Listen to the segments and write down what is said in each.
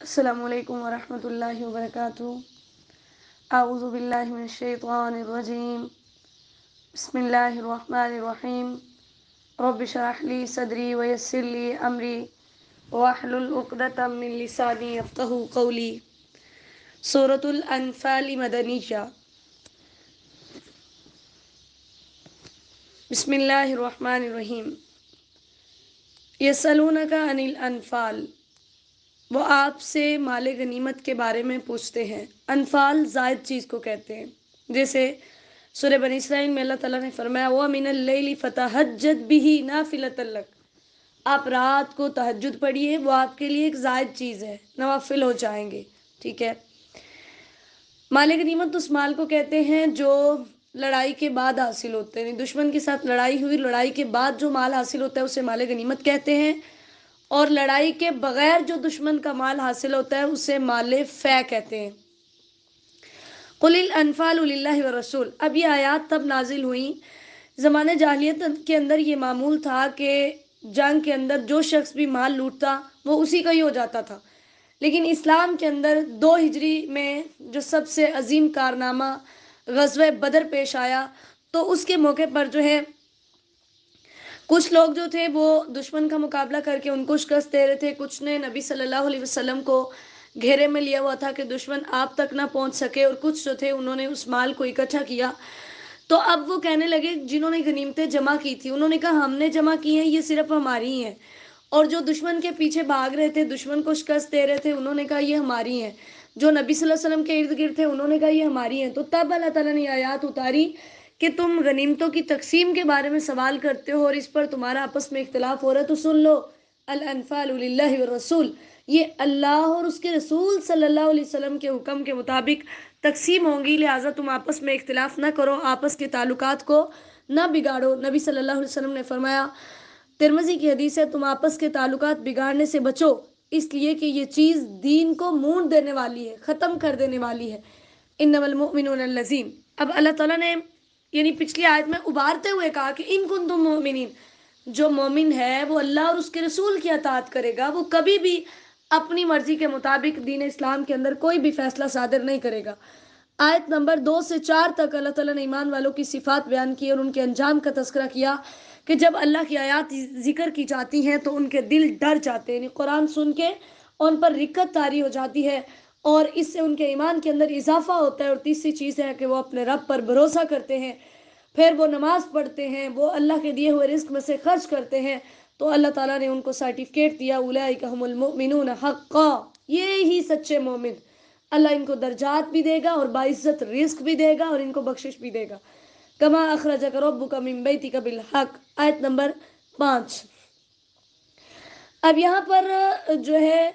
السلام علیکم ورحمۃ اللہ وبرکاتہ۔ اعوذ باللہ من الشیطان الرجیم، بسم اللہ الرحمن الرحیم۔ رب اشرح لی صدری ویسر لی امری واحلل عقدۃ من لسانی یفقہوا قولی۔ سورۃ الانفال مدنیہ۔ بسم اللہ الرحمن الرحیم۔ یسألونک عن الانفال، وہ آپ سے مال غنیمت کے بارے میں پوچھتے ہیں۔ انفال زائد چیز کو کہتے ہیں، جیسے سورہ بنی اسرائیل میں اللہ تعالیٰ نے فرمایا وَمِنَ اللَّيْلِ فَتَہَجَّدْ بِهِ نَافِلَةً لَكَ، آپ رات کو تہجد پڑھیے، وہ آپ کے لیے ایک زائد چیز ہے، نوافل ہو جائیں گے۔ ٹھیک ہے۔ مال غنیمت اس مال کو کہتے ہیں جو لڑائی کے بعد حاصل ہوتے ہیں، دشمن کے ساتھ لڑائی ہوئی، لڑائی کے بعد جو مال حاصل ہوتا ہے اسے مال غنیمت کہتے ہیں، اور لڑائی کے بغیر جو دشمن کا مال حاصل ہوتا ہے اسے مال فے کہتے ہیں۔ قُلِ الْأَنْفَالُ لِلَّهِ وَالرَّسُولِ، اب یہ آیات تب نازل ہوئیں، زمانے جاہلیت کے اندر یہ معمول تھا کہ جنگ کے اندر جو شخص بھی مال لوٹتا وہ اسی کا ہی ہو جاتا تھا، لیکن اسلام کے اندر 2 ہجری میں جو سب سے عظیم کارنامہ غزوہ بدر پیش آیا، تو اس کے موقع پر جو ہے کچھ لوگ جو تھے وہ دشمن کا مقابلہ کر کے ان کو شکست دے رہے تھے، کچھ نے نبی صلی اللہ علیہ وسلم کو گھیرے میں لیا ہوا تھا کہ دشمن آپ تک نہ پہنچ سکے، اور کچھ جو تھے انہوں نے اس مال کو اکٹھا کیا۔ تو اب وہ کہنے لگے، جنہوں نے غنیمتیں جمع کی تھی انہوں نے کہا ہم نے جمع کی ہیں، یہ صرف ہماری ہی ہیں، اور جو دشمن کے پیچھے بھاگ رہے تھے، دشمن کو شکست دے رہے تھے، انہوں نے کہا یہ ہماری ہیں، جو نبی صلی اللہ علیہ وسلم کے ارد گرد تھے انہوں نے کہا یہ ہماری ہیں۔ تو تب اللہ تعالیٰ نے آیات اتاری کہ تم غنیمتوں کی تقسیم کے بارے میں سوال کرتے ہو اور اس پر تمہارا آپس میں اختلاف ہو رہا ہے، تو سن لو، الانفال للہ والرسول، یہ اللہ اور اس کے رسول صلی اللہ علیہ وسلم کے حکم کے مطابق تقسیم ہوں گی، لہٰذا تم آپس میں اختلاف نہ کرو، آپس کے تعلقات کو نہ بگاڑو۔ نبی صلی اللہ علیہ وسلم نے فرمایا، ترمذی کی حدیث ہے، تم آپس کے تعلقات بگاڑنے سے بچو، اس لیے کہ یہ چیز دین کو مونڈ دینے والی ہے، ختم کر دینے والی ہے۔ انما المؤمنون الذین، اب اللہ تعالیٰ نے یعنی پچھلی آیت میں ابھارتے ہوئے کہا کہ ان کنتم مؤمنین، جو مومن ہے وہ اللہ اور اس کے رسول کی اطاعت کرے گا، وہ کبھی بھی اپنی مرضی کے مطابق دین اسلام کے اندر کوئی بھی فیصلہ صادر نہیں کرے گا۔ آیت نمبر 2 سے 4 تک اللہ تعالیٰ نے ایمان والوں کی صفات بیان کی اور ان کے انجام کا تذکرہ کیا کہ جب اللہ کی آیات ذکر کی جاتی ہیں تو ان کے دل ڈر جاتے ہیں، یعنی قرآن سن کے ان پر رکت طاری ہو جاتی ہے، اور اس سے ان کے ایمان کے اندر اضافہ ہوتا ہے۔ اور تیسری چیز ہے کہ وہ اپنے رب پر بھروسہ کرتے ہیں، پھر وہ نماز پڑھتے ہیں، وہ اللہ کے دیے ہوئے رزق میں سے خرچ کرتے ہیں، تو اللہ تعالیٰ نے ان کو سرٹیفکیٹ دیا، اولئک ھم المؤمنون حقا، یہ ہی سچے مومن، اللہ ان کو درجات بھی دے گا اور باعزت رزق بھی دے گا اور ان کو بخشش بھی دے گا۔ کما اخرجک ربک من بیتک بالحق، آیت نمبر 5۔ اب یہاں پر جو ہے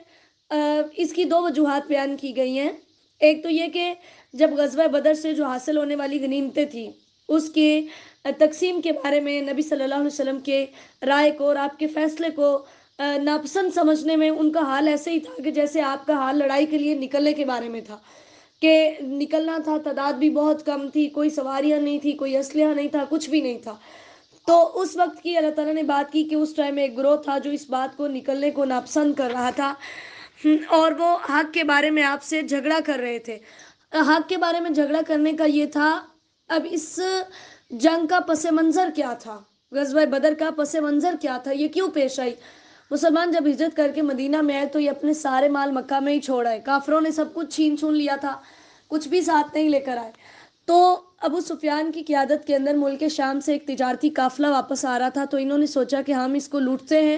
اس کی 2 وجوہات بیان کی گئی ہیں۔ ایک تو یہ کہ جب غزوہ بدر سے جو حاصل ہونے والی غنیمتیں تھیں اس کے تقسیم کے بارے میں نبی صلی اللہ علیہ وسلم کے رائے کو اور آپ کے فیصلے کو ناپسند سمجھنے میں ان کا حال ایسے ہی تھا کہ جیسے آپ کا حال لڑائی کے لیے نکلنے کے بارے میں تھا، کہ نکلنا تھا، تعداد بھی بہت کم تھی، کوئی سواریاں نہیں تھی، کوئی اسلحہ نہیں تھا، کچھ بھی نہیں تھا۔ تو اس وقت کی اللہ تعالیٰ نے بات کی کہ اس ٹائم ایک گروہ تھا جو اس بات کو نکلنے کو ناپسند کر رہا تھا، اور وہ حق کے بارے میں آپ سے جھگڑا کر رہے تھے۔ حق کے بارے میں جھگڑا کرنے کا یہ تھا، اب اس جنگ کا پس منظر کیا تھا، غزوہ بدر کا پس منظر کیا تھا، یہ کیوں پیش آئی؟ مسلمان جب ہجرت کر کے مدینہ میں آئے تو یہ اپنے سارے مال مکہ میں ہی چھوڑ آئے، کافروں نے سب کچھ چھین لیا تھا، کچھ بھی ساتھ نہیں لے کر آئے۔ تو ابو سفیان کی قیادت کے اندر ملک شام سے ایک تجارتی قافلہ واپس آ رہا تھا، تو انہوں نے سوچا کہ ہم اس کو لوٹتے ہیں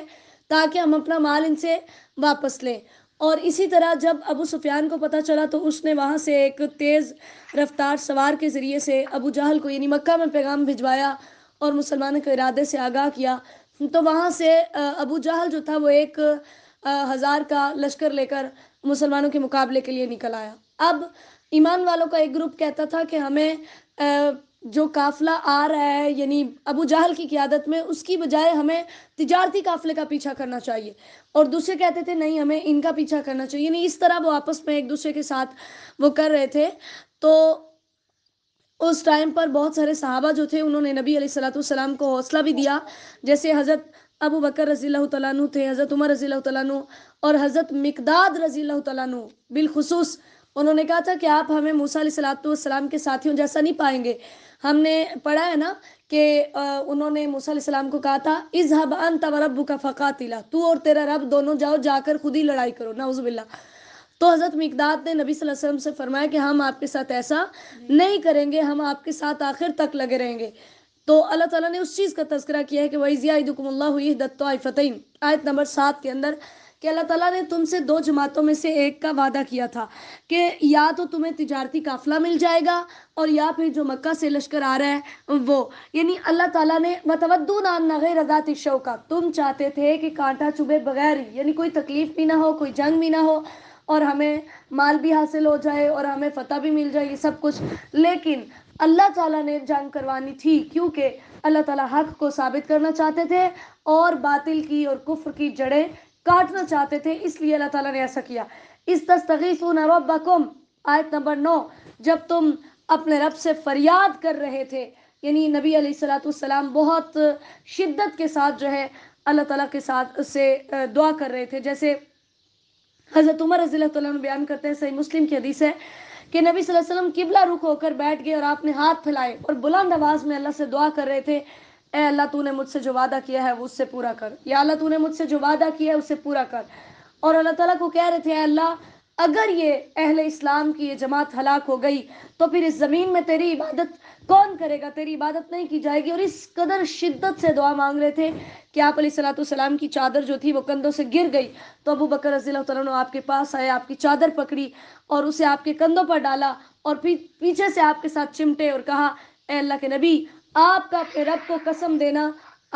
تاکہ ہم اپنا مال ان سے واپس لیں۔ اور اسی طرح جب ابو سفیان کو پتہ چلا تو اس نے وہاں سے ایک تیز رفتار سوار کے ذریعے سے ابو جہل کو یعنی مکہ میں پیغام بھجوایا اور مسلمانوں کے ارادے سے آگاہ کیا۔ تو وہاں سے ابو جہل جو تھا وہ 1000 کا لشکر لے کر مسلمانوں کے مقابلے کے لیے نکل آیا۔ اب ایمان والوں کا ایک گروپ کہتا تھا کہ ہمیں جو قافلہ آ رہا ہے یعنی ابو جہل کی قیادت میں، اس کی بجائے ہمیں تجارتی قافلے کا پیچھا کرنا چاہیے، اور دوسرے کہتے تھے نہیں ہمیں ان کا پیچھا کرنا چاہیے، یعنی اس طرح وہ آپس میں ایک دوسرے کے ساتھ وہ کر رہے تھے۔ تو اس ٹائم پر بہت سارے صحابہ جو تھے انہوں نے نبی علیہ الصلوۃ والسلام کو حوصلہ بھی دیا، جیسے حضرت ابو بکر رضی اللہ تعالیٰ عنہ تھے، حضرت عمر رضی اللہ تعالیٰ عنہ اور حضرت مقداد رضی اللہ تعالیٰ عنہ بالخصوص انہوں نے کہا تھا کہ آپ ہمیں موسیٰ علیہ السلام کے ساتھیوں جیسا نہیں پائیں گے. ہم نے پڑھا ہے نا کہ انہوں نے موسیٰ علیہ السلام کو کہا تھا اذهب انت وربک فقاتلا، تو اور تیرا رب دونوں جاؤ، جا کر خود ہی لڑائی کرو. نعوذ باللہ. تو حضرت مقداد نے نبی صلی اللہ علیہ وسلم سے فرمایا کہ ہم آپ کے ساتھ ایسا نہیں کریں گے، ہم آپ کے ساتھ آخر تک لگے رہیں گے. تو اللہ تعالیٰ نے اس چیز کا تذکرہ کیا ہے کہ وَإِذْ يَعِدُكُمُ اللَّهُ إِحْدَى الطَّائِفَتَيْنِ، آیت نمبر 7 کے اندر، کہ اللہ تعالیٰ نے تم سے 2 جماعتوں میں سے ایک کا وعدہ کیا تھا کہ یا تو تمہیں تجارتی قافلہ مل جائے گا اور یا پھر جو مکہ سے لشکر آ رہا ہے وہ. یعنی اللہ تعالیٰ نے وَتَوَدُّونَ أَنَّ غَيْرَ ذَاتِ الشَّوْكَةِ، تم چاہتے تھے کہ کانٹا چبھے بغیر ہی، یعنی کوئی تکلیف بھی نہ ہو، کوئی جنگ بھی نہ ہو اور ہمیں مال بھی حاصل ہو جائے اور ہمیں فتح بھی مل جائے، یہ سب کچھ. لیکن اللہ تعالیٰ نے جنگ کروانی تھی کیونکہ اللہ تعالیٰ حق کو ثابت کرنا چاہتے تھے اور باطل کی اور کفر کی جڑیں کاٹنا چاہتے تھے، اس لیے اللہ تعالیٰ نے ایسا کیا. استستغیثون ربکم، آیت نمبر 9، جب تم اپنے رب سے فریاد کر رہے تھے، یعنی نبی علیہ السلام بہت شدت کے ساتھ جو ہے اللہ تعالیٰ کے ساتھ سے دعا کر رہے تھے. جیسے حضرت عمر رضی اللہ تعالیٰ عنہ بیان کرتے ہیں، صحیح مسلم کی حدیث ہے کہ نبی صلی اللہ علیہ وسلم قبلہ رخ ہو کر بیٹھ گئے اور آپ نے ہاتھ پھیلائے اور بلند آواز میں اللہ سے دعا کر رہے تھے، اے اللہ تو نے مجھ سے جو وعدہ کیا ہے وہ اس سے پورا کر، یا اللہ تو نے مجھ سے جو وعدہ کیا ہے اس سے پورا کر. اور اللہ تعالیٰ کو کہہ رہے تھے اے اللہ اگر یہ اہل اسلام کی یہ جماعت ہلاک ہو گئی تو پھر اس زمین میں تیری عبادت کون کرے گا، تیری عبادت نہیں کی جائے گی. اور اس قدر شدت سے دعا مانگ رہے تھے کہ آپ علیہ السلام کی چادر جو تھی وہ کندھوں سے گر گئی. تو ابو بکر رضی اللہ تعالیٰ عنہ آپ کے پاس آئے، آپ کی چادر پکڑی اور اسے آپ کے کندھوں پر ڈالا اور پھر پیچھے سے آپ کے ساتھ چمٹے اور کہا اے اللہ کے نبی، آپ کا اپنے رب کو قسم دینا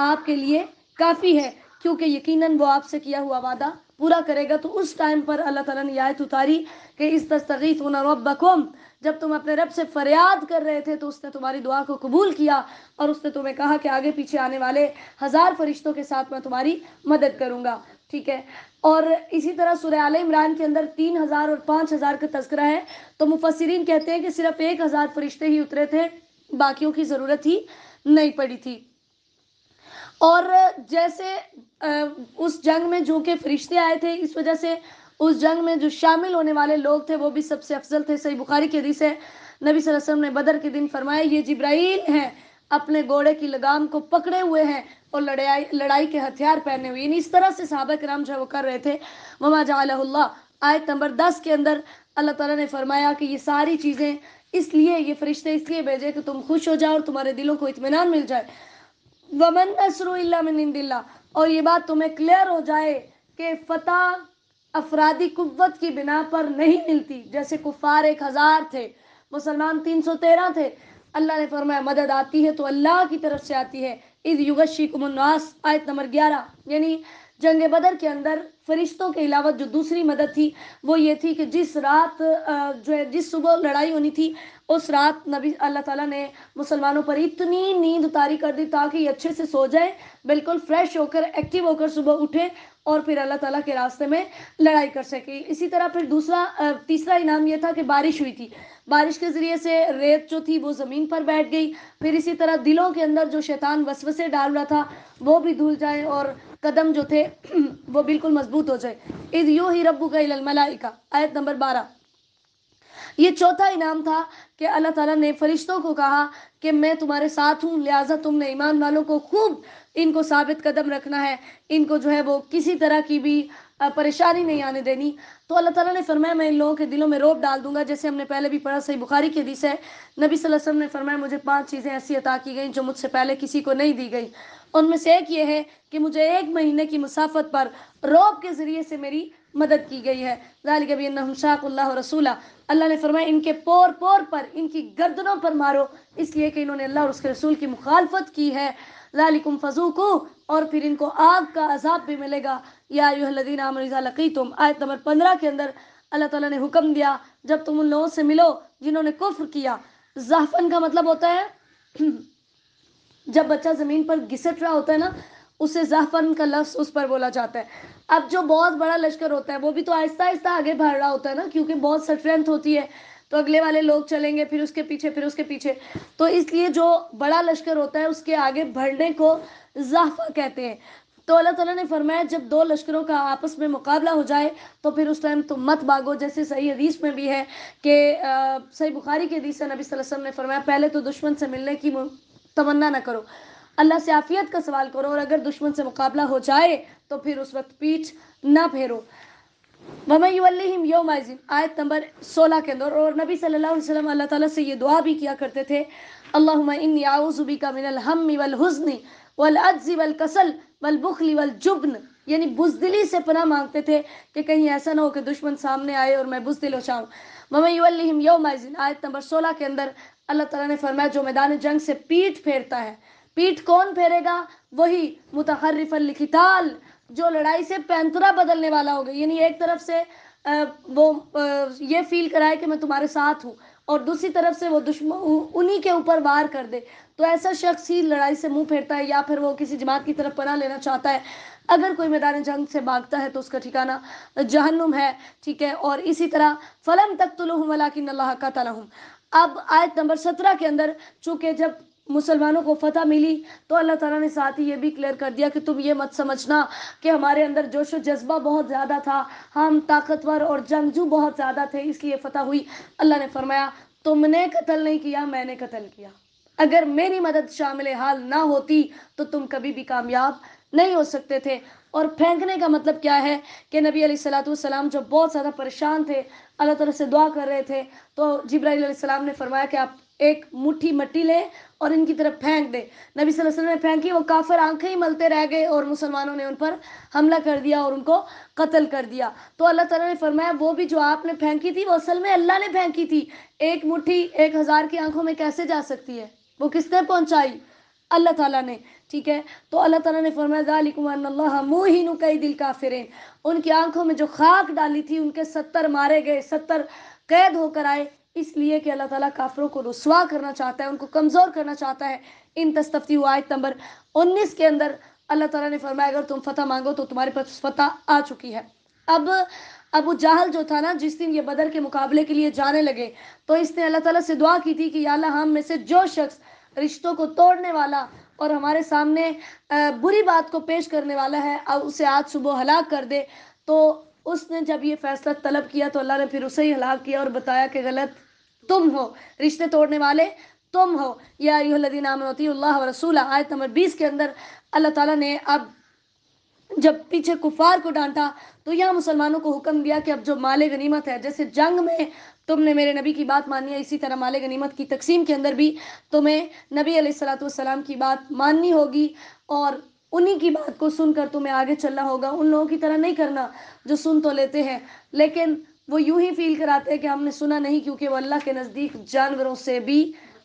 آپ کے لیے کافی ہے کیونکہ یقیناً وہ آپ سے کیا ہوا وعدہ پورا کرے گا. تو اس ٹائم پر اللہ تعالیٰ نے آیت اتاری کہ استستغیثون ربکم، جب تم اپنے رب سے فریاد کر رہے تھے تو اس نے تمہاری دعا کو قبول کیا اور اس نے تمہیں کہا کہ آگے پیچھے آنے والے 1000 فرشتوں کے ساتھ میں تمہاری مدد کروں گا. ٹھیک ہے. اور اسی طرح سورہ آل عمران کے اندر 3000 اور 5000 کا تذکرہ ہے. تو مفسرین کہتے ہیں کہ صرف 1000 فرشتے ہی اترے تھے، باقیوں کی ضرورت ہی نہیں پڑی تھی. اور جیسے اس جنگ میں جو کہ فرشتے آئے تھے، اس وجہ سے اس جنگ میں جو شامل ہونے والے لوگ تھے وہ بھی سب سے افضل تھے. صحیح بخاری کی حدیث ہے، نبی صلی اللہ علیہ وسلم نے بدر کے دن فرمایا یہ جبرائیل ہیں، اپنے گھوڑے کی لگام کو پکڑے ہوئے ہیں اور لڑائی کے ہتھیار پہنے ہوئے. یعنی اس طرح سے صحابہ کرام جو ہے وہ کر رہے تھے. وما جعلہ اللہ، آیت نمبر 10 کے اندر اللہ تعالیٰ نے فرمایا کہ یہ ساری چیزیں اس لیے، یہ فرشتے اس لیے بھیجے کہ تم خوش ہو جاؤ اور تمہارے دلوں کو اطمینان مل جائے. ومن نصر الا من عند اللہ، اور یہ بات تمہیں کلیئر ہو جائے کہ فتح افرادی قوت کی بنا پر نہیں ملتی. جیسے کفار 1000 تھے، مسلمان 313 تھے، اللہ نے فرمایا مدد آتی ہے تو اللہ کی طرف سے آتی ہے. اذ یغشیکم النعاس، آیت نمبر 11. یعنی جنگ بدر کے اندر فرشتوں کے علاوہ جو دوسری مدد تھی وہ یہ تھی کہ جس رات جو ہے جس صبح لڑائی ہونی تھی اس رات نبی اللہ تعالیٰ نے مسلمانوں پر اتنی نیند اتاری کر دی تاکہ یہ اچھے سے سو جائے، بالکل فریش ہو کر ایکٹیو ہو کر صبح اٹھے اور پھر اللہ تعالیٰ کے راستے میں لڑائی کر سکے. اسی طرح پھر تیسرا انعام یہ تھا کہ بارش ہوئی تھی، بارش کے ذریعے سے ریت جو تھی وہ زمین پر بیٹھ گئی. پھر اسی طرح دلوں کے اندر جو شیطان وسوسے ڈال رہا تھا وہ بھی دھل جائے اور قدم جو تھے وہ بالکل مضبوط ہو جائے. اذ یوحی ربک الی الملائکہ، آیت نمبر 12. یہ چوتھا انعام تھا کہ اللہ تعالیٰ نے فرشتوں کو کہا کہ میں تمہارے ساتھ ہوں، لہٰذا تم نے ایمان والوں کو خوب ان کو ثابت قدم رکھنا ہے، ان کو جو ہے وہ کسی طرح کی بھی پریشانی نہیں آنے دینی. تو اللہ تعالیٰ نے فرمایا میں ان لوگوں کے دلوں میں رعب ڈال دوں گا. جیسے ہم نے پہلے بھی پڑھا، صحیح بخاری کی حدیث ہے، نبی صلی اللہ علیہ وسلم نے فرمایا مجھے 5 چیزیں ایسی عطا کی گئیں جو مجھ سے پہلے کسی کو نہیں دی گئی. ان میں سے ایک یہ ہے کہ مجھے 1 مہینے کی مسافت پر رعب کے ذریعے سے میری مدد کی گئی ہے. ذالک بانہم شاقوا اللہ ورسولہ، اللہ نے فرمایا ان کے پور پور پر، ان کی گردنوں پر مارو، اس لیے کہ انہوں نے اللہ اور اس کے رسول کی مخالفت کی ہے. ذالکم فذوقوا، اور پھر ان کو آگ کا عذاب بھی ملے گا. یا ایھا الذین آمنوا اذا لقیتم، آیت نمبر 15 کے اندر اللہ تعالیٰ نے حکم دیا جب تم ان لوگوں سے ملو جنہوں نے کفر کیا. زحفن کا مطلب ہوتا ہے جب بچہ زمین پر گھسٹ رہا ہوتا ہے نا، اسے زحفن کا لفظ اس پر بولا جاتا ہے. اب جو بہت بڑا لشکر ہوتا ہے وہ بھی تو آہستہ آہستہ آگے بڑھ رہا ہوتا ہے نا، کیونکہ بہت اسٹرینتھ ہوتی ہے تو اگلے والے لوگ چلیں گے، پھر اس کے پیچھے، پھر اس کے پیچھے. تو اس لیے جو بڑا لشکر ہوتا ہے اس کے آگے بڑھنے کو زحف کہتے ہیں. تو اللہ تعالیٰ نے فرمایا جب دو لشکروں کا آپس میں مقابلہ ہو جائے تو پھر اس ٹائم تم مت بھاگو، جیسے صحیح حدیث میں بھی ہے کہ صحیح بخاری کی حدیث ہے، نبی صلی اللہ علیہ وسلم نے فرمایا پہلے تو دشمن سے ملنے کی تمنا نہ کرو، اللہ سے عافیت کا سوال کرو، اور اگر دشمن سے مقابلہ ہو جائے تو پھر اس وقت پیٹھ نہ پھیرو۔ وَمَن يُوَلِّهِمْ يَوْمَئِذٍ آیت نمبر 16 کے اندر، اور نبی صلی اللہ علیہ وسلم اللہ تعالیٰ سے یہ دعا بھی کیا کرتے تھے، اللہم انی اعوذ بک من الہم والحزن والعجز والکسل والبخل والجبن، یعنی بزدلی سے پناہ مانگتے تھے کہ کہیں ایسا نہ ہو کہ دشمن سامنے آئے اور میں بزدل ہو جاؤں۔ وَمَن يُوَلِّهِمْ يَوْمَئِذٍ آیت نمبر 16 کے اندر اللہ تعالیٰ نے فرمایا جو میدان جنگ سے پیٹھ پھیرتا ہے، پیٹھ کون پھیرے گا؟ وہی متحرفا لقتال، جو لڑائی سے پینترا بدلنے والا ہوگا، یعنی ایک طرف سے وہ یہ فیل کرائے کہ میں تمہارے ساتھ ہوں، اور دوسری طرف سے وہ دشمن انہی کے اوپر وار کر دے، تو ایسا شخص ہی لڑائی سے منہ پھیرتا ہے، یا پھر وہ کسی جماعت کی طرف پناہ لینا چاہتا ہے۔ اگر کوئی میدان جنگ سے بھاگتا ہے تو اس کا ٹھکانہ جہنم ہے، ٹھیک ہے۔ اور اسی طرح فَلَمْ تَقْتُلُوهُمْ وَلَٰكِنَّ اللَّهَ قَتَلَهُمْ، اب آیت نمبر 17 کے اندر چونکہ جب مسلمانوں کو فتح ملی تو اللہ تعالیٰ نے ساتھ ہی یہ بھی کلیئر کر دیا کہ تم یہ مت سمجھنا کہ ہمارے اندر جوش و جذبہ بہت زیادہ تھا، ہم طاقتور اور جنگجو بہت زیادہ تھے اس لیے فتح ہوئی۔ اللہ نے فرمایا تم نے قتل نہیں کیا، میں نے قتل کیا، اگر میری مدد شامل حال نہ ہوتی تو تم کبھی بھی کامیاب نہیں ہو سکتے تھے۔ اور پھینکنے کا مطلب کیا ہے کہ نبی علیہ السلام جب بہت زیادہ پریشان تھے، اللہ تعالیٰ سے دعا کر رہے تھے، تو جبرائیل علیہ السلام نے فرمایا کہ آپ ایک مٹھی مٹی لیں اور ان کی طرف پھینک دیں۔ نبی صلی اللہ علیہ وسلم نے پھینکی، وہ کافر آنکھیں ہی ملتے رہ گئے اور مسلمانوں نے ان پر حملہ کر دیا اور ان کو قتل کر دیا۔ تو اللہ تعالیٰ نے فرمایا وہ بھی جو آپ نے پھینکی تھی وہ اصل میں اللہ نے پھینکی تھی، ایک مٹھی 1000 کی آنکھوں میں کیسے جا سکتی ہے؟ وہ کس نے پہنچائی؟ اللہ تعالیٰ نے، ٹھیک ہے۔ تو اللہ تعالیٰ نے فرمایا ذالکم ان اللہ موہن کید الکافرین، ان کی آنکھوں میں جو خاک ڈالی تھی ان کے 70 مارے گئے، 70 قید ہو کر آئے، اس لیے کہ اللہ تعالیٰ کافروں کو رسوا کرنا چاہتا ہے، ان کو کمزور کرنا چاہتا ہے۔ ان تستفتیحوا آیت نمبر 19 کے اندر اللہ تعالیٰ نے فرمایا اگر تم فتح مانگو تو تمہارے پاس فتح آ چکی ہے۔ اب ابو جہل جو تھا نا، جس دن یہ بدر کے مقابلے کے لیے جانے لگے تو اس نے اللہ تعالیٰ سے دعا کی تھی کہ یا اللہ ہم میں سے جو شخص رشتوں کو توڑنے والا اور ہمارے سامنے بری بات کو پیش کرنے والا ہے اسے آج صبح ہلاک کر دے۔ تو اس نے جب یہ فیصلہ طلب کیا تو اللہ نے پھر اسے ہی ہلاک کیا اور بتایا کہ غلط تم ہو، رشتے توڑنے والے تم ہو۔ یا ایھا الذین آمنوا اطیعوا اللہ ورسولہ آیت نمبر 20 کے اندر اللہ تعالیٰ نے اب جب پیچھے کفار کو ڈانٹا تو یہاں مسلمانوں کو حکم دیا کہ اب جو مال غنیمت ہے، جیسے جنگ میں تم نے میرے نبی کی بات مانی ہے، اسی طرح مال غنیمت کی تقسیم کے اندر بھی تمہیں نبی علیہ السلام کی بات ماننی ہوگی، اور انہی کی بات کو سن کر تمہیں آگے چلنا ہوگا، ان لوگوں کی طرح نہیں کرنا جو سن تو لیتے ہیں لیکن وہ یوں ہی فیل کراتے ہیں کہ ہم نے سنا نہیں، کیونکہ وہ اللہ کے نزدیک جانوروں سے بھی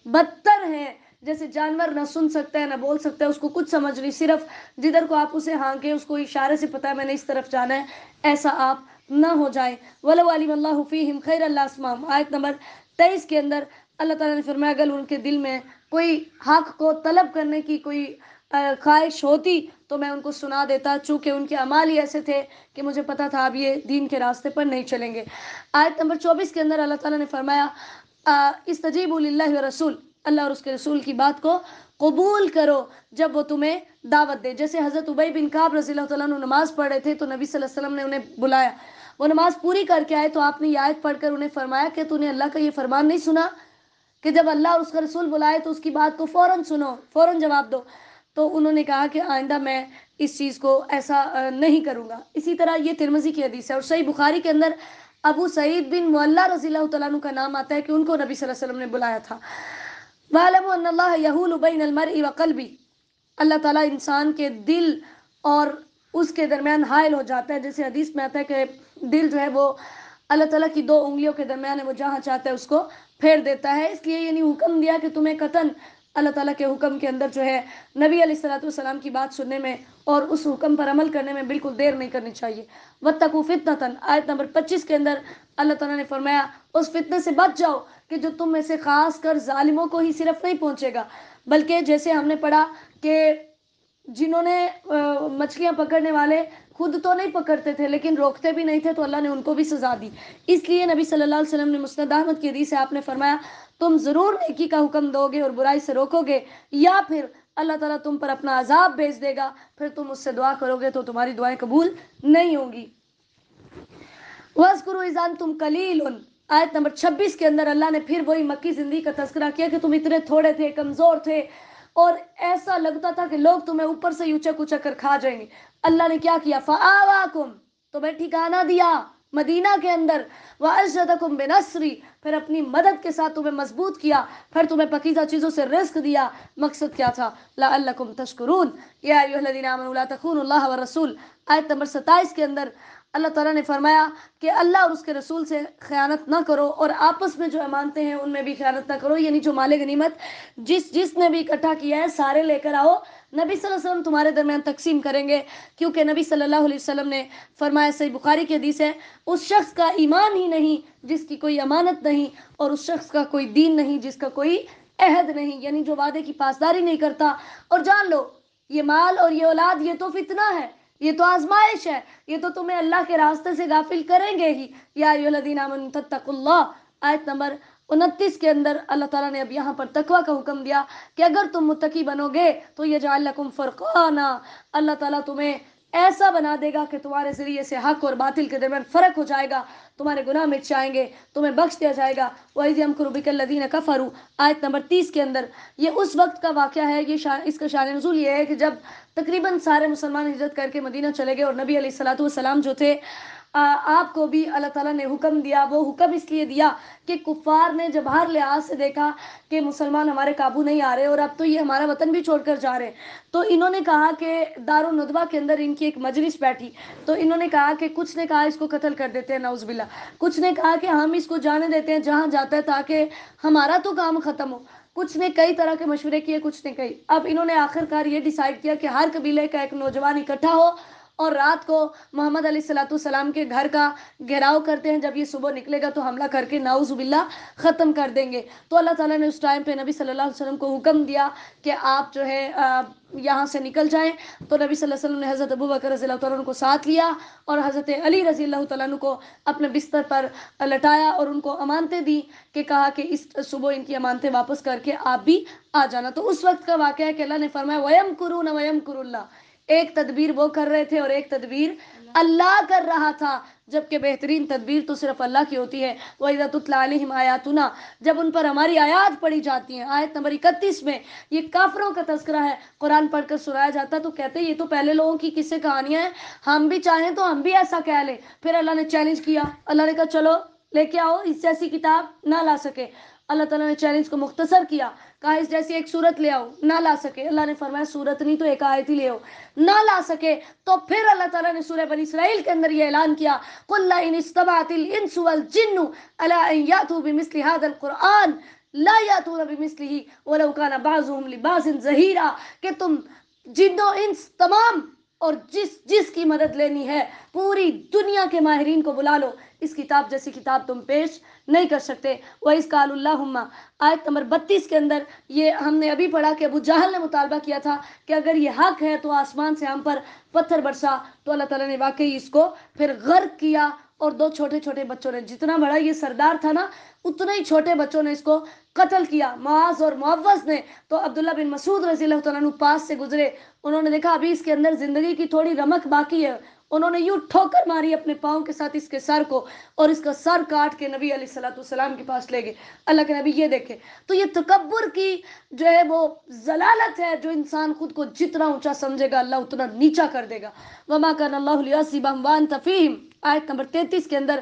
بدتر ہیں۔ جیسے جانور نہ سن سکتا ہے نہ بول سکتا ہے، اس کو کچھ سمجھ نہیں، صرف جدھر کو آپ اسے ہانکیں اس کو اشارے سے پتا ہے میں نے اس طرف جانا ہے، ایسا آپ نہ ہو جائے۔ وَلَوْ عَلِمَ اللَّهُ فِيهِمْ خَيْرًا لَأَسْمَعَهُمْ آیت نمبر 23 کے اندر اللہ تعالیٰ نے فرمایا اگر ان کے دل میں کوئی حق کو طلب کرنے کی کوئی خواہش ہوتی تو میں ان کو سنا دیتا، چونکہ ان کے اعمال ہی ایسے تھے کہ مجھے پتا تھا اب یہ دین کے راستے پر نہیں چلیں گے۔ آیت نمبر 24 کے اندر اللہ تعالیٰ نے فرمایا استجیبوا للہ ورسول، اللہ اور اس کے رسول کی بات کو قبول کرو جب وہ تمہیں دعوت دے۔ جیسے حضرت ابی بن کعب رضی اللہ تعالیٰ عنہ نماز پڑھ رہے تھے تو نبی صلی اللہ علیہ وسلم نے انہیں بلایا، وہ نماز پوری کر کے آئے تو آپ نے یہ آیت پڑھ کر انہیں فرمایا کہ تو نے اللہ کا یہ فرمان نہیں سنا کہ جب اللہ اور اس کا رسول بلائے تو اس کی بات کو فوراً سنو، فوراً جواب دو؟ تو انہوں نے کہا کہ آئندہ میں اس چیز کو ایسا نہیں کروں گا۔ اسی طرح یہ ترمذی کی حدیث ہے، اور صحیح بخاری کے اندر ابو سعید بن معلیٰ رضی اللہ تعالیٰ عنہ کا نام آتا ہے کہ ان کو نبی صلی اللہ علیہ وسلم نے بلایا تھا۔ واعلموا ان اللہ یحول بین المرء وقلبہ، اللہ تعالیٰ انسان کے دل اور اس کے درمیان حائل ہو جاتا ہے، جیسے حدیث میں آتا ہے کہ دل جو ہے وہ اللہ تعالیٰ کی 2 انگلیوں کے درمیان ہے، وہ جہاں چاہتا ہے اس کو پھیر دیتا ہے۔ اس لیے یعنی حکم دیا کہ تمہیں قطعاً اللہ تعالیٰ کے حکم کے اندر جو ہے نبی علیہ السلام کی بات سننے میں اور اس حکم پر عمل کرنے میں بالکل دیر نہیں کرنی چاہیے۔ واتقوا فتنة آیت نمبر 25 کے اندر اللہ تعالیٰ نے فرمایا اس فتنے سے بچ جاؤ کہ جو تم میں سے خاص کر ظالموں کو ہی صرف نہیں پہنچے گا، بلکہ جیسے ہم نے پڑھا کہ جنہوں نے مچھلیاں پکڑنے والے خود تو نہیں پکڑتے تھے لیکن روکتے بھی نہیں تھے تو اللہ نے ان کو بھی سزا دی۔ اس لیے نبی صلی اللہ علیہ وسلم نے مسند احمد کی حدیث سے آپ نے فرمایا تم ضرور نیکی کا حکم دو گے اور برائی سے روکو گے، یا پھر اللہ تعالیٰ تم پر اپنا عذاب بھیج دے گا، پھر تم اس سے دعا کرو گے تو تمہاری دعائیں قبول نہیں ہوں گی۔ وَاذْكُرُوا إِذْ أَنْتُمْ قَلِيلٌ، آیت نمبر 26 کے اندر اللہ نے پھر وہی مکی زندگی کا تذکرہ کیا کہ تم اتنے تھوڑے تھے، کمزور تھے، اور ایسا لگتا تھا کہ لوگ تمہیں اوپر سے اچک اچک کر کھا جائیں گے۔ اللہ نے کیا کیا؟ فَآوَاكُمْ، تمہیں ٹھکانہ دیا مدینہ کے اندر، وَأَيَّدَكُمْ بِنَصْرِهِ، پھر اپنی مدد کے ساتھ تمہیں مضبوط کیا، پھر تمہیں پاکیزہ چیزوں سے رزق دیا۔ مقصد کیا تھا؟ لَعَلَّكُمْ تَشْكُرُونَ يَا أَيُّهَا الَّذِينَ آمَنُوا لَا تَخُونُوا اللَّهَ وَالرَّسُولَ، آیت نمبر 27 کے اندر اللہ تعالیٰ نے فرمایا کہ اللہ اور اس کے رسول سے خیانت نہ کرو، اور آپس میں جو امانتیں ہیں ان میں بھی خیانت نہ کرو، یعنی جو مال غنیمت جس نے بھی اکٹھا کیا ہے سارے لے کر آؤ، نبی صلی اللہ علیہ وسلم تمہارے درمیان تقسیم کریں گے، کیونکہ نبی صلی اللہ علیہ وسلم نے فرمایا، صحیح بخاری کی حدیث ہے، اس شخص کا ایمان ہی نہیں جس کی کوئی امانت نہیں، اور اس شخص کا کوئی دین نہیں جس کا کوئی عہد نہیں، یعنی جو وعدے کی پاسداری نہیں کرتا۔ اور جان لو یہ مال اور یہ اولاد یہ تو فتنہ ہے، یہ تو آزمائش ہے، یہ تو تمہیں اللہ کے راستے سے غافل کریں گے ہی۔ یا ایھا الذین آمنوا تتقوا اللہ، آیت نمبر 29 کے اندر اللہ تعالیٰ نے اب یہاں پر تقوی کا حکم دیا کہ اگر تم متقی بنو گے تو یجعل لکم فرقانا، اللہ تعالیٰ تمہیں ایسا بنا دے گا کہ تمہارے ذریعے سے حق اور باطل کے درمیان فرق ہو جائے گا، تمہارے گناہ مٹ جائیں گے، تمہیں بخش دیا جائے گا۔ وَإِذْ يَمْكُرُ بِكَ الَّذِينَ كَفَرُوا، آیت نمبر 30 کے اندر یہ اس وقت کا واقعہ ہے، اس کا شان نزول یہ ہے کہ جب تقریباً سارے مسلمان ہجرت کر کے مدینہ چلے گئے، اور نبی علیہ السلام جو تھے آپ کو بھی اللہ تعالیٰ نے حکم دیا۔ وہ حکم اس لیے دیا کہ کفار نے جب ہر لحاظ سے دیکھا کہ مسلمان ہمارے قابو نہیں آ رہے، اور اب تو یہ ہمارا وطن بھی چھوڑ کر جا رہے ہیں، تو انہوں نے کہا کہ دارالندوہ کے اندر ان کی ایک مجلس بیٹھی، تو انہوں نے کہا کہ کچھ نے کہا اس کو قتل کر دیتے ہیں نعوذ باللہ، کچھ نے کہا کہ ہم اس کو جانے دیتے ہیں جہاں جاتا ہے تاکہ ہمارا تو کام ختم ہو، کچھ نے کئی طرح کے مشورے کیے، کچھ نے کئی۔ اب انہوں نے آخر کار یہ ڈیسائیڈ کیا کہ ہر قبیلے کا ایک نوجوان اکٹھا ہو، اور رات کو محمد علیہ السلام کے گھر کا گھیراؤ کرتے ہیں، جب یہ صبح نکلے گا تو حملہ کر کے نعوذ باللہ ختم کر دیں گے۔ تو اللہ تعالیٰ نے اس ٹائم پہ نبی صلی اللہ علیہ وسلم کو حکم دیا کہ آپ جو ہے یہاں سے نکل جائیں، تو نبی صلی اللہ علیہ وسلم نے حضرت ابوبکر رضی اللہ تعالیٰ عنہ کو ساتھ لیا، اور حضرت علی رضی اللہ تعالیٰ عنہ کو اپنے بستر پر لٹایا، اور ان کو امانتیں دی کہ کہا کہ اس صبح ان کی امانتیں واپس کر کے آپ بھی آ جانا۔ تو اس وقت کا واقعہ ہے کہ اللہ نے فرمایا وَيَمْكُرُونَ وَيَمْكُرُ اللَّهُ، ایک تدبیر وہ کر رہے تھے اور ایک تدبیر اللہ کر رہا تھا، جبکہ بہترین تدبیر تو صرف اللہ کی ہوتی ہے۔ وَإِذَا تُتْلَىٰ عَلَيْهِمْ آيَاتُنَا، جب ان پر ہماری آیات پڑھی جاتی ہیں، آیت نمبر 31 میں یہ کافروں کا تذکرہ ہے، قرآن پڑھ کر سنایا جاتا تو کہتے یہ تو پہلے لوگوں کی قصے کہانیاں ہیں، ہم بھی چاہیں تو ہم بھی ایسا کہہ لیں۔ پھر اللہ نے چیلنج کیا، اللہ نے کہا چلو لے کے آؤ، اس جیسی کتاب نہ لا سکے، اللہ تعالیٰ نے چیلنج کو مختصر کیا، کہا اس جیسی ایک صورت لے آؤ، نہ لا سکے، اللہ نے فرمایا صورت نہیں تو ایک آیت ہی لے آؤ، نہ لا سکے، تو پھر اللہ تعالیٰ نے سورہ بنی اسرائیل کے اندر یہ اعلان کیا قُلْ لَئِنِ اسْتَمَعَتِ الْإِنسُ وَالْجِنُّ عَلَىٰ أَن يَأْتُوا بِمِثْلِ هَٰذَا الْقُرْآنِ لَا يَأْتُونَ بِمِثْلِهِ وَلَوْ كَانَ بَعْضُهُمْ لِبَعْضٍ ظَهِيرًا، کہ تم جن و انس تمام اور جس کی مدد لینی ہے پوری دنیا کے ماہرین کو بلا لو، اس کتاب جیسی کتاب تم پیش نہیں کر سکتے۔ وَإِذْ قَالُوا اللَّهُمَّ، آیت نمبر 32 کے اندر یہ ہم نے ابھی پڑھا کہ ابو جہل نے مطالبہ کیا تھا کہ اگر یہ حق ہے تو آسمان سے ہم پر پتھر برسا، تو اللہ تعالیٰ نے واقعی اس کو پھر غرق کیا، اور دو چھوٹے چھوٹے بچوں نے، جتنا بڑا یہ سردار تھا نا اتنے ہی چھوٹے بچوں نے اس کو قتل کیا، معاذ اور معوذ نے۔ تو عبداللہ بن مسعود رضی اللہ تعالیٰ عنہ پاس سے گزرے، انہوں نے دیکھا ابھی اس کے اندر زندگی کی تھوڑی رمق باقی ہے، انہوں نے یوں ٹھوکر ماری اپنے پاؤں کے ساتھ اس کے سر کو، اور اس کا سر کاٹ کے نبی علیہ السلام کے پاس لے گئے۔ اللہ کے نبی یہ دیکھے، تو یہ تکبر کی جو ہے وہ ضلالت ہے، جو انسان خود کو جتنا اونچا سمجھے گا اللہ اتنا نیچا کر دے گا۔ وَمَا كَانَ اللَّهُ لِيُعَذِّبَهُمْ وَأَنْتَ فِيهِمْ، آیت نمبر 33 کے اندر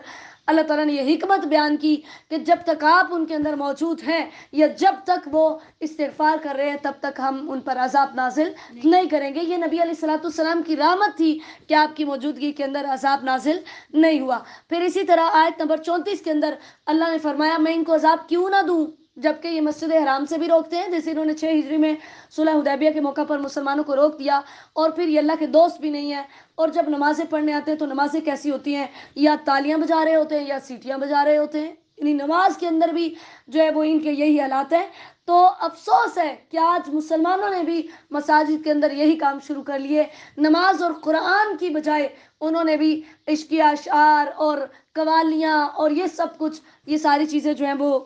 اللہ تعالیٰ نے یہ حکمت بیان کی کہ جب تک آپ ان کے اندر موجود ہیں یا جب تک وہ استغفار کر رہے ہیں تب تک ہم ان پر عذاب نازل نہیں کریں گے۔ یہ نبی علیہ السلام کی رحمت تھی کہ آپ کی موجودگی کے اندر عذاب نازل نہیں ہوا۔ پھر اسی طرح آیت نمبر 34 کے اندر اللہ نے فرمایا میں ان کو عذاب کیوں نہ دوں، جبکہ یہ مسجد حرام سے بھی روکتے ہیں، جیسے انہوں نے 6 ہجری میں صلح حدیبیہ کے موقع پر مسلمانوں کو روک دیا، اور پھر یہ اللہ کے دوست بھی نہیں ہیں، اور جب نمازیں پڑھنے آتے ہیں تو نمازیں کیسی ہوتی ہیں، یا تالیاں بجا رہے ہوتے ہیں یا سیٹیاں بجا رہے ہوتے ہیں، یعنی نماز کے اندر بھی جو ہے وہ ان کے یہی حالات ہیں۔ تو افسوس ہے کہ آج مسلمانوں نے بھی مساجد کے اندر یہی کام شروع کر لیے، نماز اور قرآن کی بجائے انہوں نے بھی عشقیہ اشعار اور قوالیاں اور یہ سب کچھ، یہ ساری چیزیں جو ہیں وہ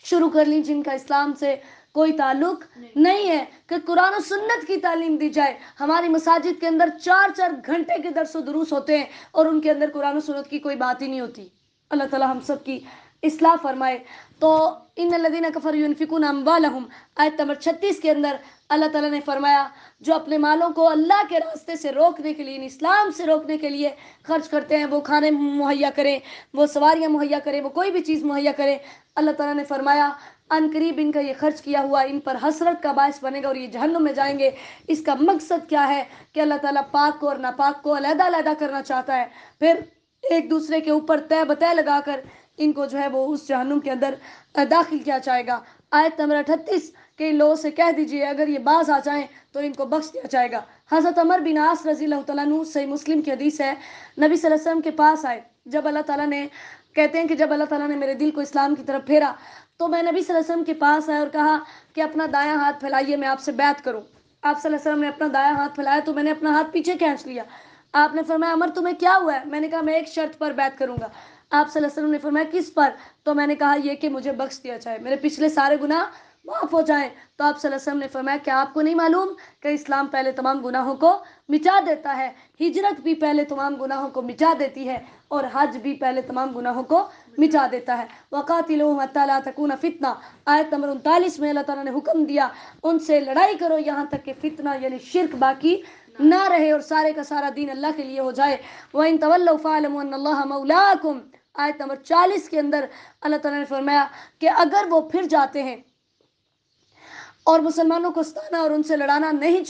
شروع کر لیں، جن کا اسلام سے کوئی تعلق نہیں ہے کہ قرآن و سنت کی تعلیم دی جائے. ہماری مساجد کے اندر 4 گھنٹے کے درس و دروس ہوتے ہیں اور ان کے اندر قرآن و سنت کی کوئی بات ہی نہیں ہوتی. اللہ تعالی ہم سب کی اصلاح فرمائے. تو ان الذین کفروا ينفقون اموالهم آیت نمبر 36 کے اندر اللہ تعالیٰ نے فرمایا جو اپنے مالوں کو اللہ کے راستے سے روکنے کے لیے، اسلام سے روکنے کے لیے خرچ کرتے ہیں، وہ کھانے مہیا کریں، وہ سواریاں مہیا کریں، وہ کوئی بھی چیز مہیا کریں، اللہ تعالیٰ نے فرمایا ان قریب ان کا یہ خرچ کیا ہوا ان پر حسرت کا باعث بنے گا اور یہ جہنم میں جائیں گے. اس کا مقصد کیا ہے کہ اللہ تعالیٰ پاک کو اور ناپاک کو علیحدہ علیحدہ کرنا چاہتا ہے، پھر ایک دوسرے کے اوپر طے بتہ لگا کر ان کو جو ہے وہ اس جہنم کے اندر داخل کیا جائے گا. آیت نمبر 38 کہ ان لوگوں سے کہہ دیجئے اگر یہ باز آ جائیں تو ان کو بخش دیا جائے گا. حضرت عمر بن عاص رضی اللہ تعالیٰ عنہ، صحیح مسلم کی حدیث ہے، نبی صلی اللہ علیہ وسلم کے پاس آئے جب اللہ تعالیٰ نے، کہتے ہیں کہ جب اللہ تعالیٰ نے میرے دل کو اسلام کی طرف پھیرا تو میں نبی صلی اللہ علیہ وسلم کے پاس آئے اور کہا کہ اپنا دایاں ہاتھ پھیلائیے میں آپ سے بیعت کروں. آپ صلی اللہ علیہ وسلم نے اپنا دایاں ہاتھ پھیلایا تو میں نے اپنا ہاتھ پیچھے کھینچ لیا. آپ نے فرمایا عمر تمہیں کیا ہوا ہے؟ میں نے کہا میں ایک شرط پر بیعت کروں گا. آپ صلی اللہ علیہ وسلم نے فرمایا کس پر؟ تو میں نے کہا یہ کہ مجھے بخش دیا جائے، میرے پچھلے سارے گناہ معاف ہو جائیں. تو آپ صلی اللہ علیہ وسلم نے فرمایا کیا آپ کو نہیں معلوم کہ اسلام پہلے تمام گناہوں کو مٹا دیتا ہے، ہجرت بھی پہلے تمام گناہوں کو مٹا دیتی ہے اور حج بھی پہلے تمام گناہوں کو مٹا دیتا ہے. وقاتلوہم حتی لا تکون فتنہ آیت نمبر 39 میں اللہ تعالیٰ نے حکم دیا ان سے لڑائی کرو یہاں تک کہ فتنہ یعنی شرک باقی نہ رہے اور سارے کا سارا دین اللہ کے لیے ہو جائے. وَإِن تَوَلَّوْا فَاعْلَمُوا أَنَّ اللَّهَ مَوْلَاكُمْ آیت نمبر 40 کے اندر اللہ تعالیٰ نے فرمایا کہ اگر وہ پھر جاتے ہیں اور مسلمانوں کو ستانا اور ان سے لڑنا نہیں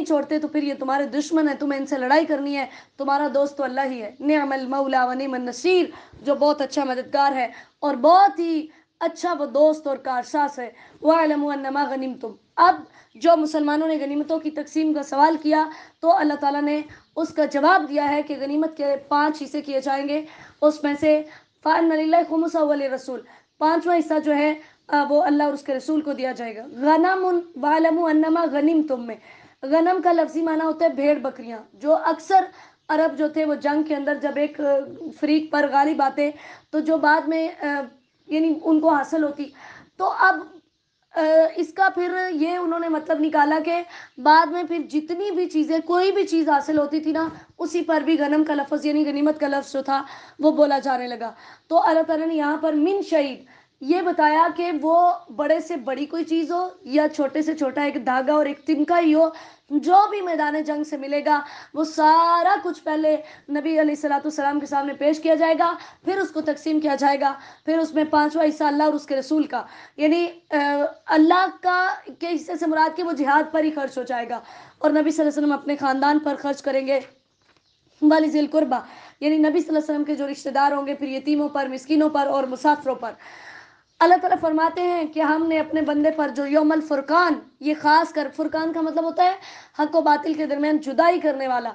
چھوڑتے تو پھر یہ تمہارے دشمن ہیں، تمہیں ان سے لڑائی کرنی ہے. تمہارا دوست تو اللہ ہی ہے. نعم المولا و نعم النصیر، جو بہت اچھا مددگار ہے اور بہت ہی اچھا وہ دوست اور کارساز ہے. واعلموا انما غنمتم، اب جو مسلمانوں نے غنیمتوں کی تقسیم کا سوال کیا تو اللہ تعالیٰ نے اس کا جواب دیا ہے کہ غنیمت کے 5 حصے کیے جائیں گے. اس میں سے فَإِنَّ لِلَّهِ خُمُسَهُ وَلِلرَّسُولِ، 5واں حصہ جو ہے وہ اللہ اور اس کے رسول کو دیا جائے گا. غنم واعلموا انما غنمتم میں غنم کا لفظی معنی ہوتا ہے بھیڑ بکریاں، جو اکثر عرب جو تھے وہ جنگ کے اندر جب ایک فریق پر غالب آتے تو جو بعد میں یعنی ان کو حاصل ہوتی، تو اب اس کا پھر یہ انہوں نے مطلب نکالا کہ بعد میں پھر جتنی بھی چیزیں کوئی بھی چیز حاصل ہوتی تھی نا اسی پر بھی غنم کا لفظ یعنی غنیمت کا لفظ جو تھا وہ بولا جانے لگا. تو اللہ تعالیٰ نے یہاں پر من شہید یہ بتایا کہ وہ بڑے سے بڑی کوئی چیز ہو یا چھوٹے سے چھوٹا ایک دھاگا اور ایک تنکا ہی ہو، جو بھی میدان جنگ سے ملے گا وہ سارا کچھ پہلے نبی علیہ السلام کے سامنے پیش کیا جائے گا، پھر اس کو تقسیم کیا جائے گا. پھر اس میں 5واں حصہ اللہ اور اس کے رسول کا، یعنی اللہ کا کے حصے سے مراد کہ وہ جہاد پر ہی خرچ ہو جائے گا اور نبی صلی اللہ علیہ وسلم اپنے خاندان پر خرچ کریں گے. والی ذی القربہ یعنی نبی صلی اللہ علیہ وسلم کے جو رشتہ دار ہوں گے، پھر یتیموں پر، مسکینوں پر اور مسافروں پر. اللہ تعالیٰ فرماتے ہیں کہ ہم نے اپنے بندے پر جو یوم الفرقان، یہ خاص کر فرقان کا مطلب ہوتا ہے حق و باطل کے درمیان جدائی کرنے والا،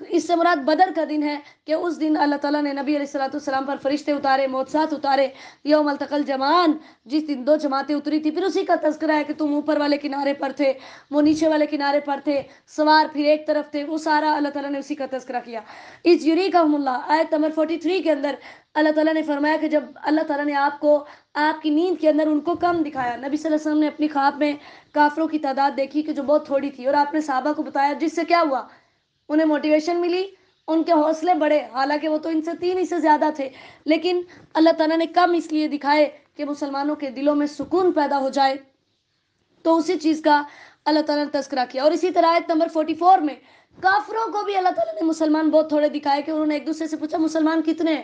اس سے مراد بدر کا دن ہے کہ اس دن اللہ تعالیٰ نے نبی علیہ السلام پر فرشتے اتارے، معجزات اتارے. یوم التقى الجمعان، جس دن 2 جماعتیں اتری تھی، پھر اسی کا تذکرہ ہے کہ تم اوپر والے کنارے پر تھے، وہ نیچے والے کنارے پر تھے، سوار پھر ایک طرف تھے، وہ سارا اللہ تعالیٰ نے اسی کا تذکرہ کیا. اس یریکہم اللہ آیت نمبر 43 کے اندر اللہ تعالیٰ نے فرمایا کہ جب اللہ تعالیٰ نے آپ کو آپ کی نیند کے اندر ان کو کم دکھایا، نبی صلی اللہ علیہ وسلم نے اپنی خواب میں کافروں کی تعداد دیکھی کہ جو بہت تھوڑی تھی، اور آپ نے صحابہ کو بتایا جس سے کیا ہوا، انہیں موٹیویشن ملی، ان کے حوصلے بڑھے، حالانکہ وہ تو ان سے 3 ہی سے زیادہ تھے، لیکن اللہ تعالیٰ نے کم اس لیے دکھائے کہ مسلمانوں کے دلوں میں سکون پیدا ہو جائے. تو اسی چیز کا اللہ تعالیٰ نے تذکرہ کیا. اور اسی طرح آیت نمبر 44 میں کافروں کو بھی اللہ تعالیٰ نے مسلمان بہت تھوڑے دکھائے کہ انہوں نے ایک دوسرے سے پوچھا مسلمان کتنے ہیں؟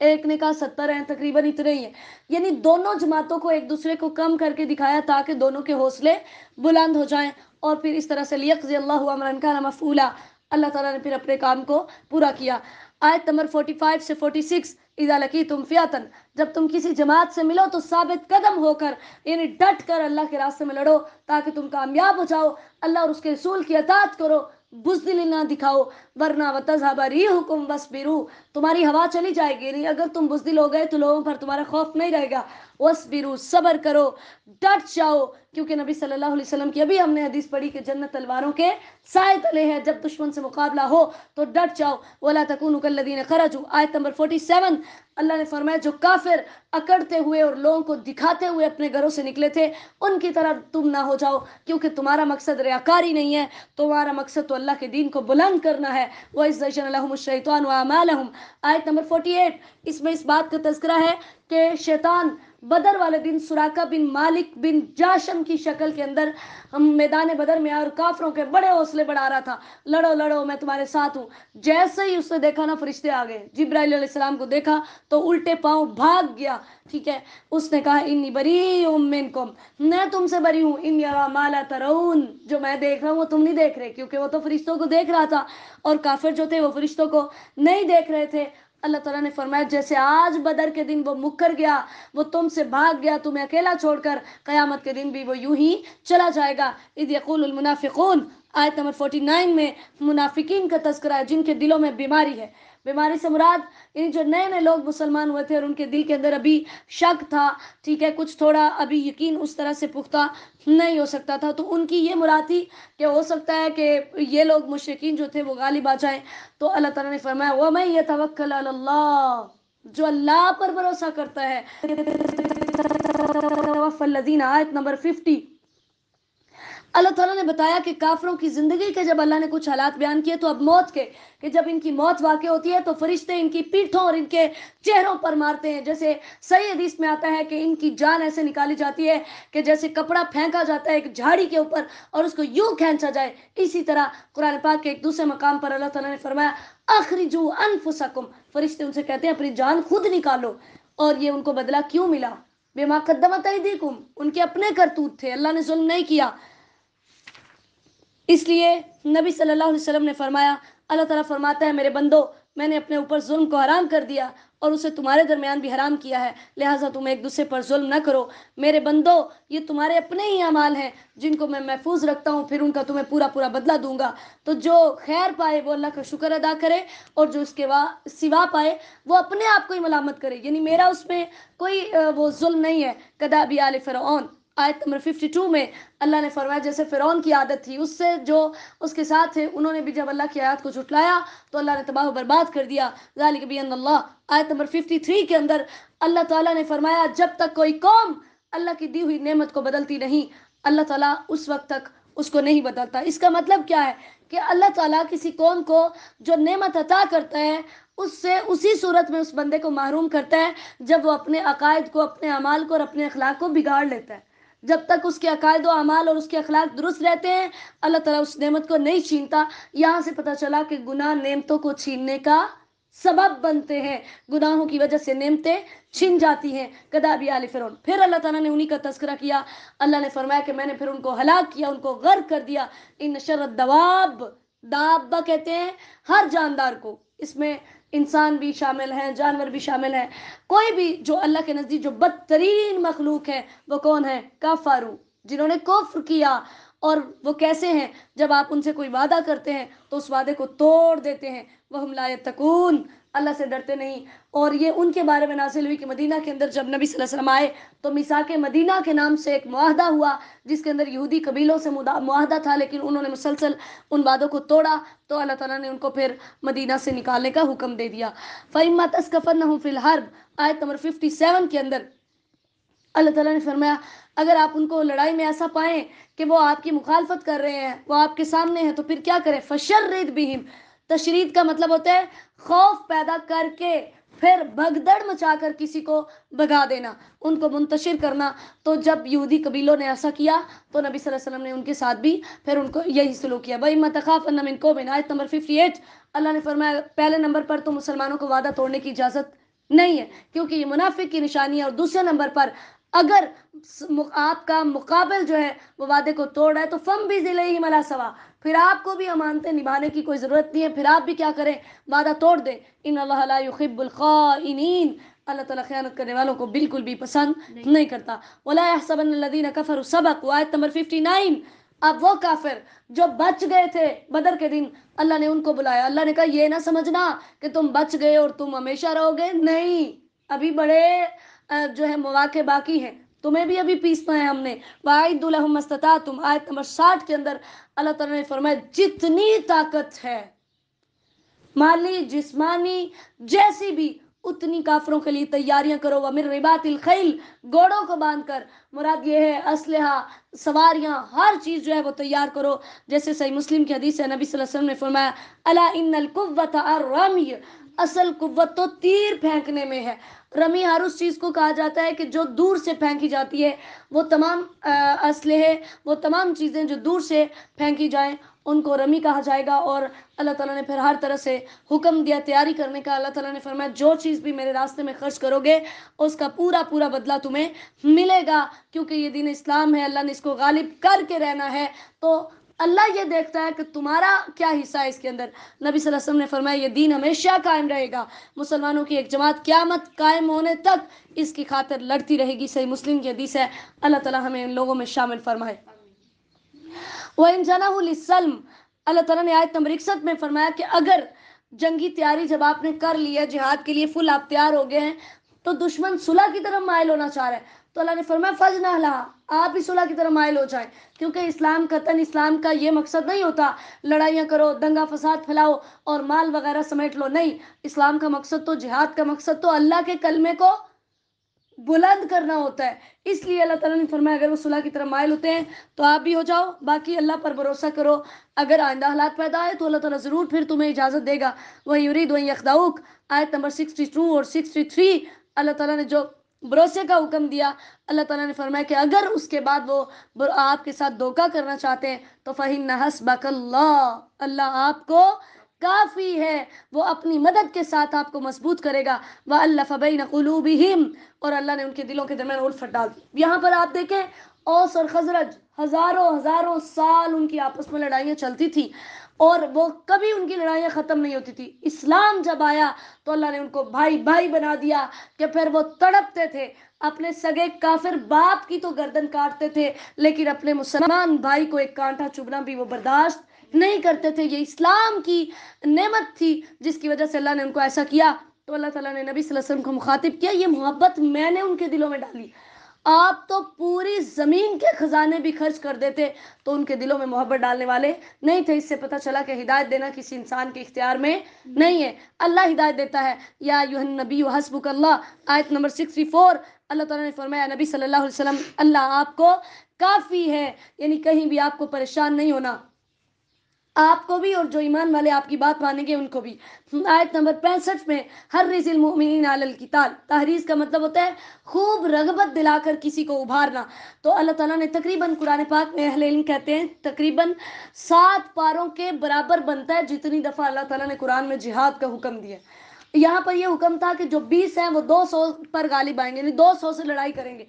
ایک نے کہا 70 ہیں، تقریباً اتنے ہی ہیں. یعنی دونوں جماعتوں کو ایک دوسرے کو کم کر کے دکھایا تاکہ دونوں کے حوصلے بلند ہو جائیں. اور پھر اس طرح سے لیقضی اللہ امرا کان مفعولا، اللہ تعالیٰ نے پھر اپنے کام کو پورا کیا. آیت نمبر 45 سے 46 اذا لقیتم فئۃ، جب تم کسی جماعت سے ملو تو ثابت قدم ہو کر یعنی ڈٹ کر اللہ کے راستے میں لڑو تاکہ تم کامیاب ہو جاؤ. اللہ اور اس کے رسول کی اطاعت کرو، بزدلی نہ دکھاؤ، ورنہ وتذهب ريحكم واصبروا، تمہاری ہوا چلی جائے گی. یعنی اگر تم بزدل ہو گئے تو لوگوں پر تمہارا خوف نہیں رہے گا وَاصْبِرُوا، صبر کرو، ڈٹ جاؤ، کیونکہ نبی صلی اللہ علیہ وسلم کی ابھی ہم نے حدیث پڑھی کہ جنت تلواروں کے سائے تلے ہے، جب دشمن سے مقابلہ ہو تو ڈٹ جاؤ. وَلَا تَكُونُوا كَالَّذِينَ خَرَجُوا، آیت نمبر 47. اللہ نے فرمایا جو کافر اکڑتے ہوئے اور لوگوں کو دکھاتے ہوئے اپنے گھروں سے نکلے تھے ان کی طرح تم نہ ہو جاؤ، کیونکہ تمہارا مقصد ریاکاری نہیں ہے، تمہارا مقصد تو اللہ کے دین کو بلند کرنا ہے. وَإِذْ زَيَّنَ لَهُمُ الشَّيْطَانُ أَعْمَالَهُمْ، آیت نمبر 48. اس میں اس بات کا تذکرہ ہے کہ شیطان بدر والے دن سراقہ بن مالک بن جاشم کی شکل کے اندر میدان بدر میں اور کافروں کے بڑے حوصلے بڑھا رہا تھا، لڑو لڑو میں تمہارے ساتھ ہوں. جیسے ہی اس نے دیکھا نا فرشتے آ گئے، جبرائیل علیہ السلام کو دیکھا تو الٹے پاؤں بھاگ گیا. ٹھیک ہے، اس نے کہا انی بریء منکم، میں تم سے بری ہوں. ان یرا ما لا ترون، جو میں دیکھ رہا ہوں وہ تم نہیں دیکھ رہے، کیونکہ وہ تو فرشتوں کو دیکھ رہا تھا اور کافر جو تھے وہ فرشتوں کو نہیں دیکھ رہے تھے. اللہ تعالیٰ نے فرمایا جیسے آج بدر کے دن وہ مکر گیا، وہ تم سے بھاگ گیا تمہیں اکیلا چھوڑ کر، قیامت کے دن بھی وہ یوں ہی چلا جائے گا. اذ یقول المنافقون، آیت نمبر 49 میں منافقین کا تذکرہ ہے جن کے دلوں میں بیماری ہے. بیماری سے مراد ان جو نئے نئے لوگ مسلمان ہوئے تھے اور ان کے دل کے اندر ابھی شک تھا، ٹھیک ہے، کچھ تھوڑا ابھی یقین اس طرح سے پختہ نہیں ہو سکتا تھا، تو ان کی یہ مراد تھی کہ ہو سکتا ہے کہ یہ لوگ مشرکین جو تھے وہ غالب آ جائیں. تو اللہ تعالیٰ نے فرمایا وَمَن يَتَوَكَّلْ عَلَى اللَّهِ، جو اللہ پر بھروسہ کرتا ہے. الذین، آیت نمبر 50. اللہ تعالیٰ نے بتایا کہ کافروں کی زندگی کے جب اللہ نے کچھ حالات بیان کیے تو اب موت کے، کہ جب ان کی موت واقع ہوتی ہے تو فرشتے ان کی پیٹھوں اور ان کے چہروں پر مارتے ہیں. جیسے صحیح حدیث میں آتا ہے کہ ان کی جان ایسے نکالی جاتی ہے کہ جیسے کپڑا پھینکا جاتا ہے ایک جھاڑی کے اوپر اور اس کو یوں کھینچا جائے. اسی طرح قرآن پاک کے ایک دوسرے مقام پر اللہ تعالیٰ نے فرمایا اخرجوا انفسکم، فرشتے ان سے کہتے ہیں اپنی جان خود نکالو. اور یہ ان کو بدلہ کیوں ملا؟ بما قدمت ایدیکم، ان کے اپنے کرتوت تھے، اللہ نے ظلم نہیں کیا. اس لیے نبی صلی اللہ علیہ وسلم نے فرمایا، اللہ تعالیٰ فرماتا ہے میرے بندو میں نے اپنے اوپر ظلم کو حرام کر دیا اور اسے تمہارے درمیان بھی حرام کیا ہے، لہٰذا تم ایک دوسرے پر ظلم نہ کرو. میرے بندو یہ تمہارے اپنے ہی اعمال ہیں جن کو میں محفوظ رکھتا ہوں، پھر ان کا تمہیں پورا پورا بدلہ دوں گا. تو جو خیر پائے وہ اللہ کا شکر ادا کرے اور جو اس کے سوا پائے وہ اپنے آپ کو ہی ملامت کرے، یعنی میرا اس میں کوئی وہ ظلم نہیں ہے. کداب آل فرعون، آیت نمبر 52 میں اللہ نے فرمایا جیسے فرعون کی عادت تھی، اس سے جو اس کے ساتھ تھے انہوں نے بھی جب اللہ کی آیات کو جھٹلایا تو اللہ نے تباہ و برباد کر دیا. ذالک بان اللہ، آیت نمبر 53 کے اندر اللہ تعالیٰ نے فرمایا جب تک کوئی قوم اللہ کی دی ہوئی نعمت کو بدلتی نہیں اللہ تعالیٰ اس وقت تک اس کو نہیں بدلتا. اس کا مطلب کیا ہے کہ اللہ تعالیٰ کسی قوم کو جو نعمت عطا کرتا ہے اس سے اسی صورت میں اس بندے کو محروم کرتا ہے جب وہ اپنے عقائد کو، اپنے اعمال کو اور اپنے اخلاق کو بگاڑ لیتا ہے. جب تک اس کے عقائد و اعمال اور اس کے اخلاق درست رہتے ہیں اللہ تعالیٰ اس نعمت کو نہیں چھینتا. یہاں سے پتہ چلا کہ گناہ نعمتوں کو چھیننے کا سبب بنتے ہیں، گناہوں کی وجہ سے نعمتیں چھن جاتی ہیں. کداب آل فرعون، پھر اللہ تعالیٰ نے انہی کا تذکرہ کیا. اللہ نے فرمایا کہ میں نے پھر ان کو ہلاک کیا، ان کو غرق کر دیا. ان شر الدواب، دابہ کہتے ہیں ہر جاندار کو، اس میں انسان بھی شامل ہیں، جانور بھی شامل ہیں. کوئی بھی جو اللہ کے نزدیک جو بدترین مخلوق ہے وہ کون ہے؟ کفارو، جنہوں نے کفر کیا. اور وہ کیسے ہیں؟ جب آپ ان سے کوئی وعدہ کرتے ہیں تو اس وعدے کو توڑ دیتے ہیں. وہم لا یتقون، اللہ سے ڈرتے نہیں. اور یہ ان کے بارے میں نازل ہوئی کہ مدینہ کے اندر جب نبی صلی اللہ علیہ وسلم آئے تو میثاق مدینہ کے نام سے ایک معاہدہ ہوا جس کے اندر یہودی قبیلوں سے معاہدہ تھا، لیکن انہوں نے مسلسل ان وعدوں کو توڑا تو اللہ تعالیٰ نے ان کو پھر مدینہ سے نکالنے کا حکم دے دیا. فَإِمَّا تَسْقَفَنَّهُمْ فِي الْحَرْبِ، آیت نمبر 57 کے اندر اللہ تعالیٰ نے فرمایا اگر آپ ان کو لڑائی میں ایسا پائیں کہ وہ آپ کی مخالفت کر رہے ہیں، وہ آپ کے سامنے ہیں، تو پھر کیا کریں؟ فَشَرِّدْ بِهِمْ، تشرید کا مطلب ہوتا ہے خوف پیدا کر کے پھر بھگدڑ مچا کر کسی کو بھگا دینا، ان کو منتشر کرنا. تو جب یہودی قبیلوں نے ایسا کیا تو نبی صلی اللہ علیہ وسلم نے ان کے ساتھ بھی پھر ان کو یہی سلوک کیا. وَإِمَّا تَخَافَنَّ مِنْ قَوْمٍ، آیت نمبر 58 اللہ نے فرمایا پہلے نمبر پر تو مسلمانوں کو وعدہ توڑنے کی اجازت نہیں ہے کیونکہ یہ منافق کی نشانی ہے، اور دوسرے نمبر پر اگر آپ کا مقابل جو ہے وہ وعدے کو توڑ رہا ہے تو فَمْبِذْ إِلَيْهِمْ عَلَىٰ سَوَاءٍ، پھر آپ کو بھی امانتیں نبھانے کی کوئی ضرورت نہیں ہے، پھر آپ بھی کیا کریں؟ وعدہ توڑ دیں. ان اللہ لا يحب الخائنین، اللہ تعالیٰ خیانت کرنے والوں کو بالکل بھی پسند نہیں کرتا. ولا يحسبن الذين كفروا سبقوا، آیت نمبر 59. اب وہ کافر جو بچ گئے تھے بدر کے دن اللہ نے ان کو بلایا، اللہ نے کہا یہ نہ سمجھنا کہ تم بچ گئے اور تم ہمیشہ رہو گے، نہیں، ابھی بڑے جو ہے مواقع باقی ہیں، تمہیں بھی ابھی پیسنا ہے ہم نے. وَأَعِدُّوا لَهُم مَا اسْتَطَعْتُمْ، آیت نمبر 60 کے اندر اللہ تعالیٰ نے فرمایا جتنی طاقت ہے، مالی جسمانی جیسی بھی، اتنی کافروں کے لیے تیاریاں کرو. وَمِن رِبَاطِ الْخَيْلِ، گھوڑوں کو باندھ کر، مراد یہ ہے اسلحہ، سواریاں، ہر چیز جو ہے وہ تیار کرو. جیسے صحیح مسلم کی حدیث ہے، نبی صلی اللہ علیہ وسلم نے فرمایا الا ان القوة الرمی، اصل قوت تو تیر پھینکنے میں ہے. رمی ہر اس چیز کو کہا جاتا ہے کہ جو دور سے پھینکی جاتی ہے. وہ تمام اسلحے، وہ تمام چیزیں جو دور سے پھینکی جائیں ان کو رمی کہا جائے گا. اور اللہ تعالیٰ نے پھر ہر طرح سے حکم دیا تیاری کرنے کا. اللہ تعالیٰ نے فرمایا جو چیز بھی میرے راستے میں خرچ کرو گے اس کا پورا پورا بدلہ تمہیں ملے گا، کیونکہ یہ دین اسلام ہے، اللہ نے اس کو غالب کر کے رہنا ہے. تو اللہ یہ دیکھتا ہے کہ تمہارا کیا حصہ ہے اس کے اندر. نبی صلی اللہ علیہ وسلم نے فرمایا یہ دین ہمیشہ قائم رہے گا. مسلمانوں کی ایک جماعت قیامت قائم ہونے تک اس کی خاطر لڑتی رہے گی. صحیح مسلم کی حدیث ہے. اللہ تعالیٰ ہمیں ان لوگوں میں شامل فرمائے. وَإِن جَنَحُوا لِلسَّلْمِ، اللہ تعالیٰ نے آیت نمبر 61 میں فرمایا کہ اگر جنگی تیاری جب آپ نے کر لی ہے، جہاد کے لیے فل آپ تیار ہو گئے ہیں، تو دشمن صلح کی طرف مائل ہونا چاہ رہا ہے، تو اللہ نے فرمایا فَجْنَحْ لَهَا، آپ بھی صلح کی طرف مائل ہو جائیں. کیونکہ اسلام قطعاً اسلام کا یہ مقصد نہیں ہوتا لڑائیاں کرو، دنگا فساد پھیلاؤ اور مال وغیرہ سمیٹ لو. نہیں، اسلام کا مقصد تو، جہاد کا مقصد تو اللہ کے کلمے کو بلند کرنا ہوتا ہے. اس لیے اللہ تعالیٰ نے فرمایا اگر وہ صلح کی طرف مائل ہوتے ہیں تو آپ بھی ہو جاؤ. باقی اللہ پر بھروسہ کرو، اگر آئندہ حالات پیدا آئے تو اللہ تعالیٰ ضرور پھر تمہیں اجازت دے گا. وَيُرِيدُ أَن يَخْدَعُوكَ، آیت نمبر 62 اور 63 اللہ تعالیٰ نے جو بھروسے کا حکم دیا، اللہ تعالیٰ نے فرمایا کہ اگر اس کے بعد وہ آپ کے ساتھ دھوکہ کرنا چاہتے ہیں تو فَإِنَّ حَسْبَكَ اللَّهُ، اللہ آپ کو کافی ہے، وہ اپنی مدد کے ساتھ آپ کو مضبوط کرے گا. وَأَلَّفَ بَيْنَ قُلُوبِهِمْ، اور اللہ نے ان کے دلوں کے درمیان الفت ڈال دی. یہاں پر آپ دیکھیں اوس اور خزرج ہزاروں سال ان کی آپس میں لڑائیاں چلتی تھی اور وہ کبھی ان کی لڑائیاں ختم نہیں ہوتی تھی. اسلام جب آیا تو اللہ نے ان کو بھائی بھائی بنا دیا کہ پھر وہ تڑپتے تھے. اپنے سگے کافر باپ کی تو گردن کاٹتے تھے، لیکن اپنے مسلمان بھائی کو ایک کانٹا چبھنا بھی وہ برداشت نہیں کرتے تھے. یہ اسلام کی نعمت تھی جس کی وجہ سے اللہ نے ان کو ایسا کیا. تو اللہ تعالیٰ نے نبی صلی اللہ علیہ وسلم کو مخاطب کیا، یہ محبت میں نے ان کے دلوں میں ڈالی. آپ تو پوری زمین کے خزانے بھی خرچ کر دیتے تو ان کے دلوں میں محبت ڈالنے والے نہیں تھے. اس سے پتہ چلا کہ ہدایت دینا کسی انسان کے اختیار میں نہیں ہے، اللہ ہدایت دیتا ہے. یا ایھا النبی حسبک اللہ، آیت نمبر 64 اللہ تعالیٰ نے فرمایا نبی صلی اللہ علیہ وسلم اللہ آپ کو کافی ہے، یعنی کہیں بھی آپ کو پریشان نہیں ہونا، آپ کو بھی اور جو ایمان والے آپ کی بات مانیں گے ان کو بھی. آیت نمبر 65 میں حرض المؤمنین علی القتال، تحریض کا مطلب ہوتا ہے خوب رغبت دلا کر کسی کو ابھارنا. تو اللہ تعالیٰ نے تقریباً قرآن پاک میں اہل علم کہتے ہیں تقریباً 7 پاروں کے برابر بنتا ہے جتنی دفعہ اللہ تعالیٰ نے قرآن میں جہاد کا حکم دیا. یہاں پر یہ حکم تھا کہ جو 20 ہیں وہ 200 پر غالب آئیں گے، یعنی 200 سے لڑائی کریں گے.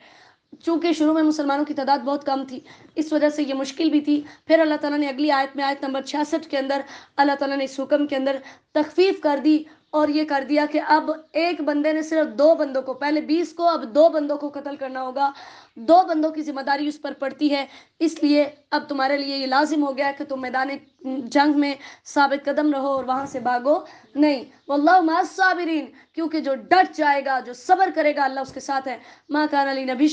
چونکہ شروع میں مسلمانوں کی تعداد بہت کم تھی، اس وجہ سے یہ مشکل بھی تھی. پھر اللہ تعالیٰ نے اگلی آیت میں آیت نمبر 66 کے اندر اللہ تعالیٰ نے اس حکم کے اندر تخفیف کر دی اور یہ کر دیا کہ اب ایک بندے نے صرف 2 بندوں کو، پہلے 20 کو اب 2 بندوں کو قتل کرنا ہوگا. 2 بندوں کی ذمہ داری اس پر پڑتی ہے. اس لیے اب تمہارے لیے یہ لازم ہو گیا کہ تم میدان جنگ میں ثابت قدم رہو اور وہاں سے بھاگو نہیں. واللہ مع الصابرین، کیونکہ جو ڈٹ جائے گا، جو صبر کرے گا، اللہ اس کے ساتھ ہے. ما کان لنبی،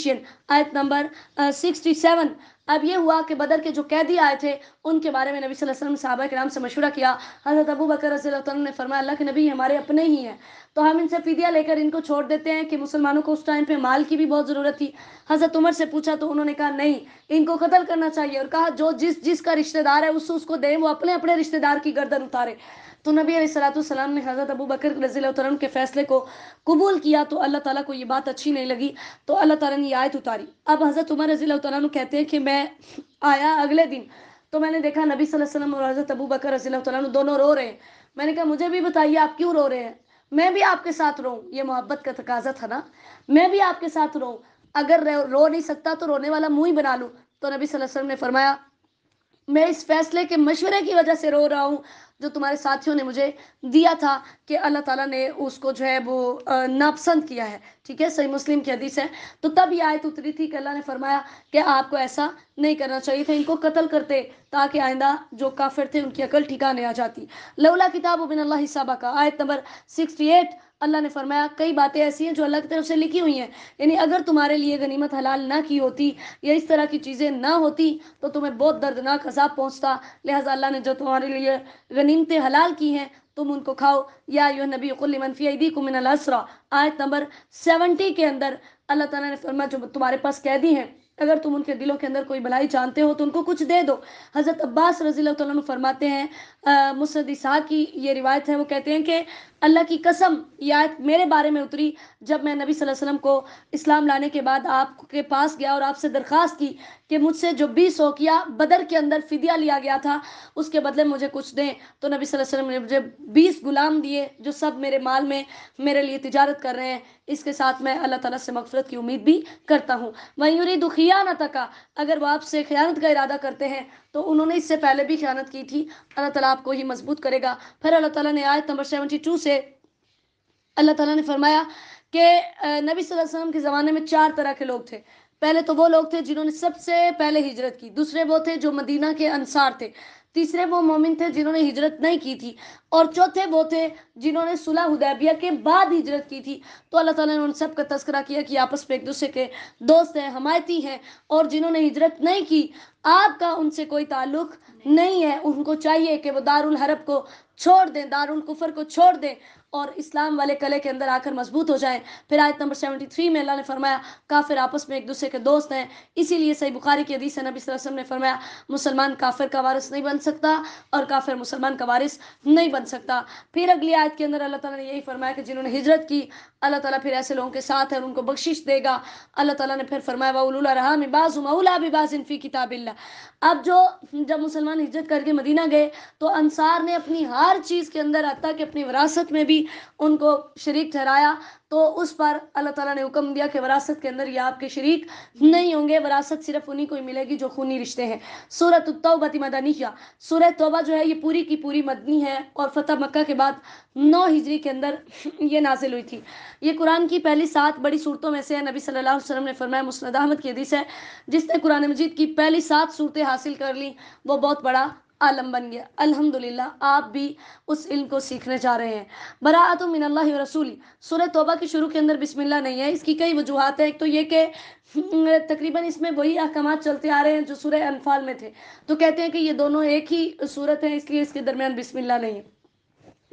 آیت نمبر 67. اب یہ ہوا کہ بدر کے جو قیدی آئے تھے ان کے بارے میں نبی صلی اللہ علیہ وسلم نے صحابہ کرام سے مشورہ کیا. حضرت ابو بکر رضی اللہ عنہ نے فرمایا اللہ کے نبی ہمارے اپنے ہی ہیں تو ہم ان سے فدیہ لے کر ان کو چھوڑ دیتے ہیں، کہ مسلمانوں کو اس ٹائم پہ مال کی بھی بہت ضرورت تھی. حضرت عمر سے پوچھا تو انہوں نے کہا نہیں، ان کو قتل کرنا چاہیے، اور کہا جو جس کا رشتہ دار ہے اس کو دیں، وہ اپنے رشتہ دار کی گردن اتارے. تو نبی علیہ الصلوۃ والسلام نے حضرت ابو بکر رضی اللہ عنہ کے فیصلے کو قبول کیا. تو اللہ تعالیٰ کو یہ بات اچھی نہیں لگی تو اللہ تعالیٰ نے یہ آیت اتاری. اب حضرت عمر رضی اللہ عنہ کہتے ہیں کہ میں آیا اگلے دن تو میں نے دیکھا نبی صلی اللہ علیہ وسلم اور حضرت ابو بکر رضی اللہ عنہ دونوں رو رہے ہیں. میں نے کہا مجھے بھی بتائیے آپ کیوں رو رہے ہیں، میں بھی آپ کے ساتھ رہوں. یہ محبت کا تقاضا تھا نا، میں بھی آپ کے ساتھ رہوں، اگر رو نہیں سکتا تو رونے والا منہ ہی بنا لوں. تو نبی صلی اللہ علیہ وسلم نے فرمایا میں اس فیصلے کے مشورے کی وجہ سے رو رہا ہوں جو تمہارے ساتھیوں نے مجھے دیا تھا، کہ اللہ تعالیٰ نے اس کو جو ہے وہ ناپسند کیا ہے. ٹھیک ہے، صحیح مسلم کی حدیث ہے. تو تب یہ آیت اتری تھی کہ اللہ نے فرمایا کہ آپ کو ایسا نہیں کرنا چاہیے تھا، ان کو قتل کرتے تاکہ آئندہ جو کافر تھے ان کی عقل ٹھکانے آ جاتی. لولا کتاب من اللہ سبق، آیت نمبر 68 اللہ نے فرمایا کئی باتیں ایسی ہیں جو اللہ کی طرف سے لکھی ہوئی ہیں، یعنی اگر تمہارے لیے غنیمت حلال نہ کی ہوتی یا اس طرح کی چیزیں نہ ہوتی تو تمہیں بہت دردناک عذاب پہنچتا، لہٰذا اللہ نے جو تمہارے لیے غنیمتیں حلال کی ہیں تم ان کو کھاؤ۔ یا ایھا النبی قل لمن فی ایدیکم من الاسری، آیت نمبر 70 کے اندر اللہ تعالیٰ نے فرمایا جو تمہارے پاس قیدی ہیں اگر تم ان کے دلوں کے اندر کوئی بھلائی چاہتے ہو تو ان کو کچھ دے دو۔ حضرت عباس رضی اللہ تعالیٰ عنہ فرماتے ہیں، مسند اسحاق کی یہ روایت ہے، وہ کہتے ہیں کہ اللہ کی قسم یہ آیت میرے بارے میں اتری جب میں نبی صلی اللہ علیہ وسلم کو اسلام لانے کے بعد آپ کے پاس گیا اور آپ سے درخواست کی کہ مجھ سے جو 20 اوقیہ بدر کے اندر فدیہ لیا گیا تھا اس کے بدلے مجھے کچھ دیں، تو نبی صلی اللہ علیہ وسلم نے مجھے 20 غلام دیے جو سب میرے مال میں میرے لیے تجارت کر رہے ہیں، اس کے ساتھ میں اللہ تعالیٰ سے مغفرت کی امید بھی کرتا ہوں۔ وَإِن يُرِيدُوا خِيَانَتَكَ، اگر وہ آپ سے خیانت کا ارادہ کرتے ہیں تو انہوں نے اس سے پہلے بھی خیانت کی تھی، اللہ تعالیٰ آپ کو ہی مضبوط کرے گا۔ پھر اللہ تعالیٰ نے آیت نمبر 72 سے اللہ تعالیٰ نے فرمایا کہ نبی صلی اللہ علیہ وسلم کے زمانے میں 4 طرح کے لوگ تھے۔ پہلے تو وہ لوگ تھے جنہوں نے سب سے پہلے ہجرت کی، دوسرے وہ تھے جو مدینہ کے انصار تھے، تیسرے وہ مومن تھے جنہوں نے ہجرت نہیں کی تھی، اور چوتھے وہ تھے جنہوں نے صلح حدیبیہ کے بعد ہجرت کی تھی۔ تو اللہ تعالیٰ نے ان سب کا تذکرہ کیا کہ آپس میں ایک دوسرے کے دوست ہیں، حمایتی ہیں، اور جنہوں نے ہجرت نہیں کی آپ کا ان سے کوئی تعلق نہیں ہے، ان کو چاہیے کہ وہ دارالحرب کو چھوڑ دیں، دارالکفر کو چھوڑ دیں اور اسلام والے قلعے کے اندر آ کر مضبوط ہو جائیں۔ پھر آیت نمبر 73 میں اللہ نے فرمایا کافر آپس میں ایک دوسرے کے دوست ہیں، اسی لیے صحیح بخاری کی حدیث ہے نبی صلی اللہ علیہ وسلم نے فرمایا مسلمان کافر کا وارث نہیں بن سکتا اور کافر مسلمان کا وارث نہیں بن سکتا۔ پھر اگلی آیت کے اندر اللہ تعالیٰ نے یہی فرمایا کہ جنہوں نے ہجرت کی اللہ تعالیٰ پھر ایسے لوگوں کے ساتھ ہے اور ان کو بخشش دے گا۔ اللہ تعالیٰ نے پھر فرمایا وَأُولُو الْأَرْحَامِ بَعْضُهُمْ أَوْلَىٰ بِبَعْضٍ فِي كِتَابِ اللَّهِ۔ اب جب مسلمان ہجرت کر کے مدینہ گئے تو انصار نے اپنی ہر چیز کے اندر حتیٰ کہ اپنی وراثت میں بھی ان کو شریک ٹھہرایا، تو اس پر اللہ تعالیٰ نے حکم دیا کہ وراثت کے اندر یہ آپ کے شریک نہیں ہوں گے، وراثت صرف انہی کو ہی ملے گی جو خونی رشتے ہیں۔ سورۃ التوبہ مدنیہ، سورہ توبہ جو ہے یہ پوری کی پوری مدنی ہے اور فتح مکہ کے بعد 9 ہجری کے اندر یہ نازل ہوئی تھی۔ یہ قرآن کی پہلی 7 بڑی صورتوں میں سے ہے۔ نبی صلی اللہ علیہ وسلم نے فرمایا، مسند احمد کی حدیث ہے، جس نے قرآن مجید کی پہلی 7 صورتیں حاصل کر لی وہ بہت بڑا عالم بن گیا۔ الحمدللہ آپ بھی اس علم کو سیکھنے جا رہے ہیں۔ براءۃ من اللہ و رسول، سورہ توبہ کے شروع کے اندر بسم اللہ نہیں ہے، اس کی کئی وجوہات ہیں۔ ایک تو یہ کہ تقریباً اس میں وہی احکامات چلتے آ رہے ہیں جو سورہ انفال میں تھے، تو کہتے ہیں کہ یہ دونوں ایک ہی صورت ہیں، اس لیے اس کے درمیان بسم اللہ نہیں ہے۔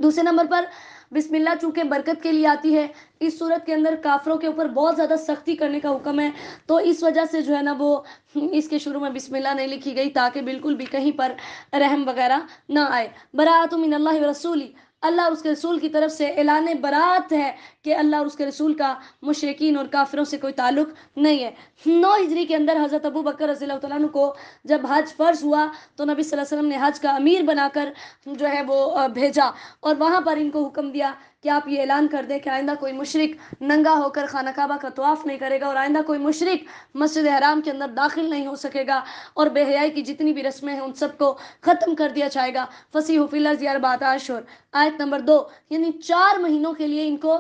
دوسرے نمبر پر بسم اللہ چونکہ برکت کے لیے آتی ہے، اس صورت کے اندر کافروں کے اوپر بہت زیادہ سختی کرنے کا حکم ہے، تو اس وجہ سے جو ہے نا وہ اس کے شروع میں بسم اللہ نہیں لکھی گئی تاکہ بالکل بھی کہیں پر رحم وغیرہ نہ آئے۔ براءۃ من اللہ و رسول، اللہ اور اس کے رسول کی طرف سے اعلان برات ہے کہ اللہ اور اس کے رسول کا مشرکین اور کافروں سے کوئی تعلق نہیں ہے۔ 9 ہجری کے اندر حضرت ابو بکر رضی اللہ تعالیٰ عنہ کو جب حج فرض ہوا تو نبی صلی اللہ علیہ وسلم نے حج کا امیر بنا کر جو ہے وہ بھیجا، اور وہاں پر ان کو حکم دیا کہ آپ یہ اعلان کر دیں کہ آئندہ کوئی مشرک ننگا ہو کر خانہ کعبہ کا طواف نہیں کرے گا، اور آئندہ کوئی مشرک مسجد حرام کے اندر داخل نہیں ہو سکے گا، اور بے حیائی کی جتنی بھی رسمیں ہیں ان سب کو ختم کر دیا جائے گا۔ فسیحوا فی الارض اربعۃ اشہر، آیت نمبر 2، یعنی 4 مہینوں کے لیے ان کو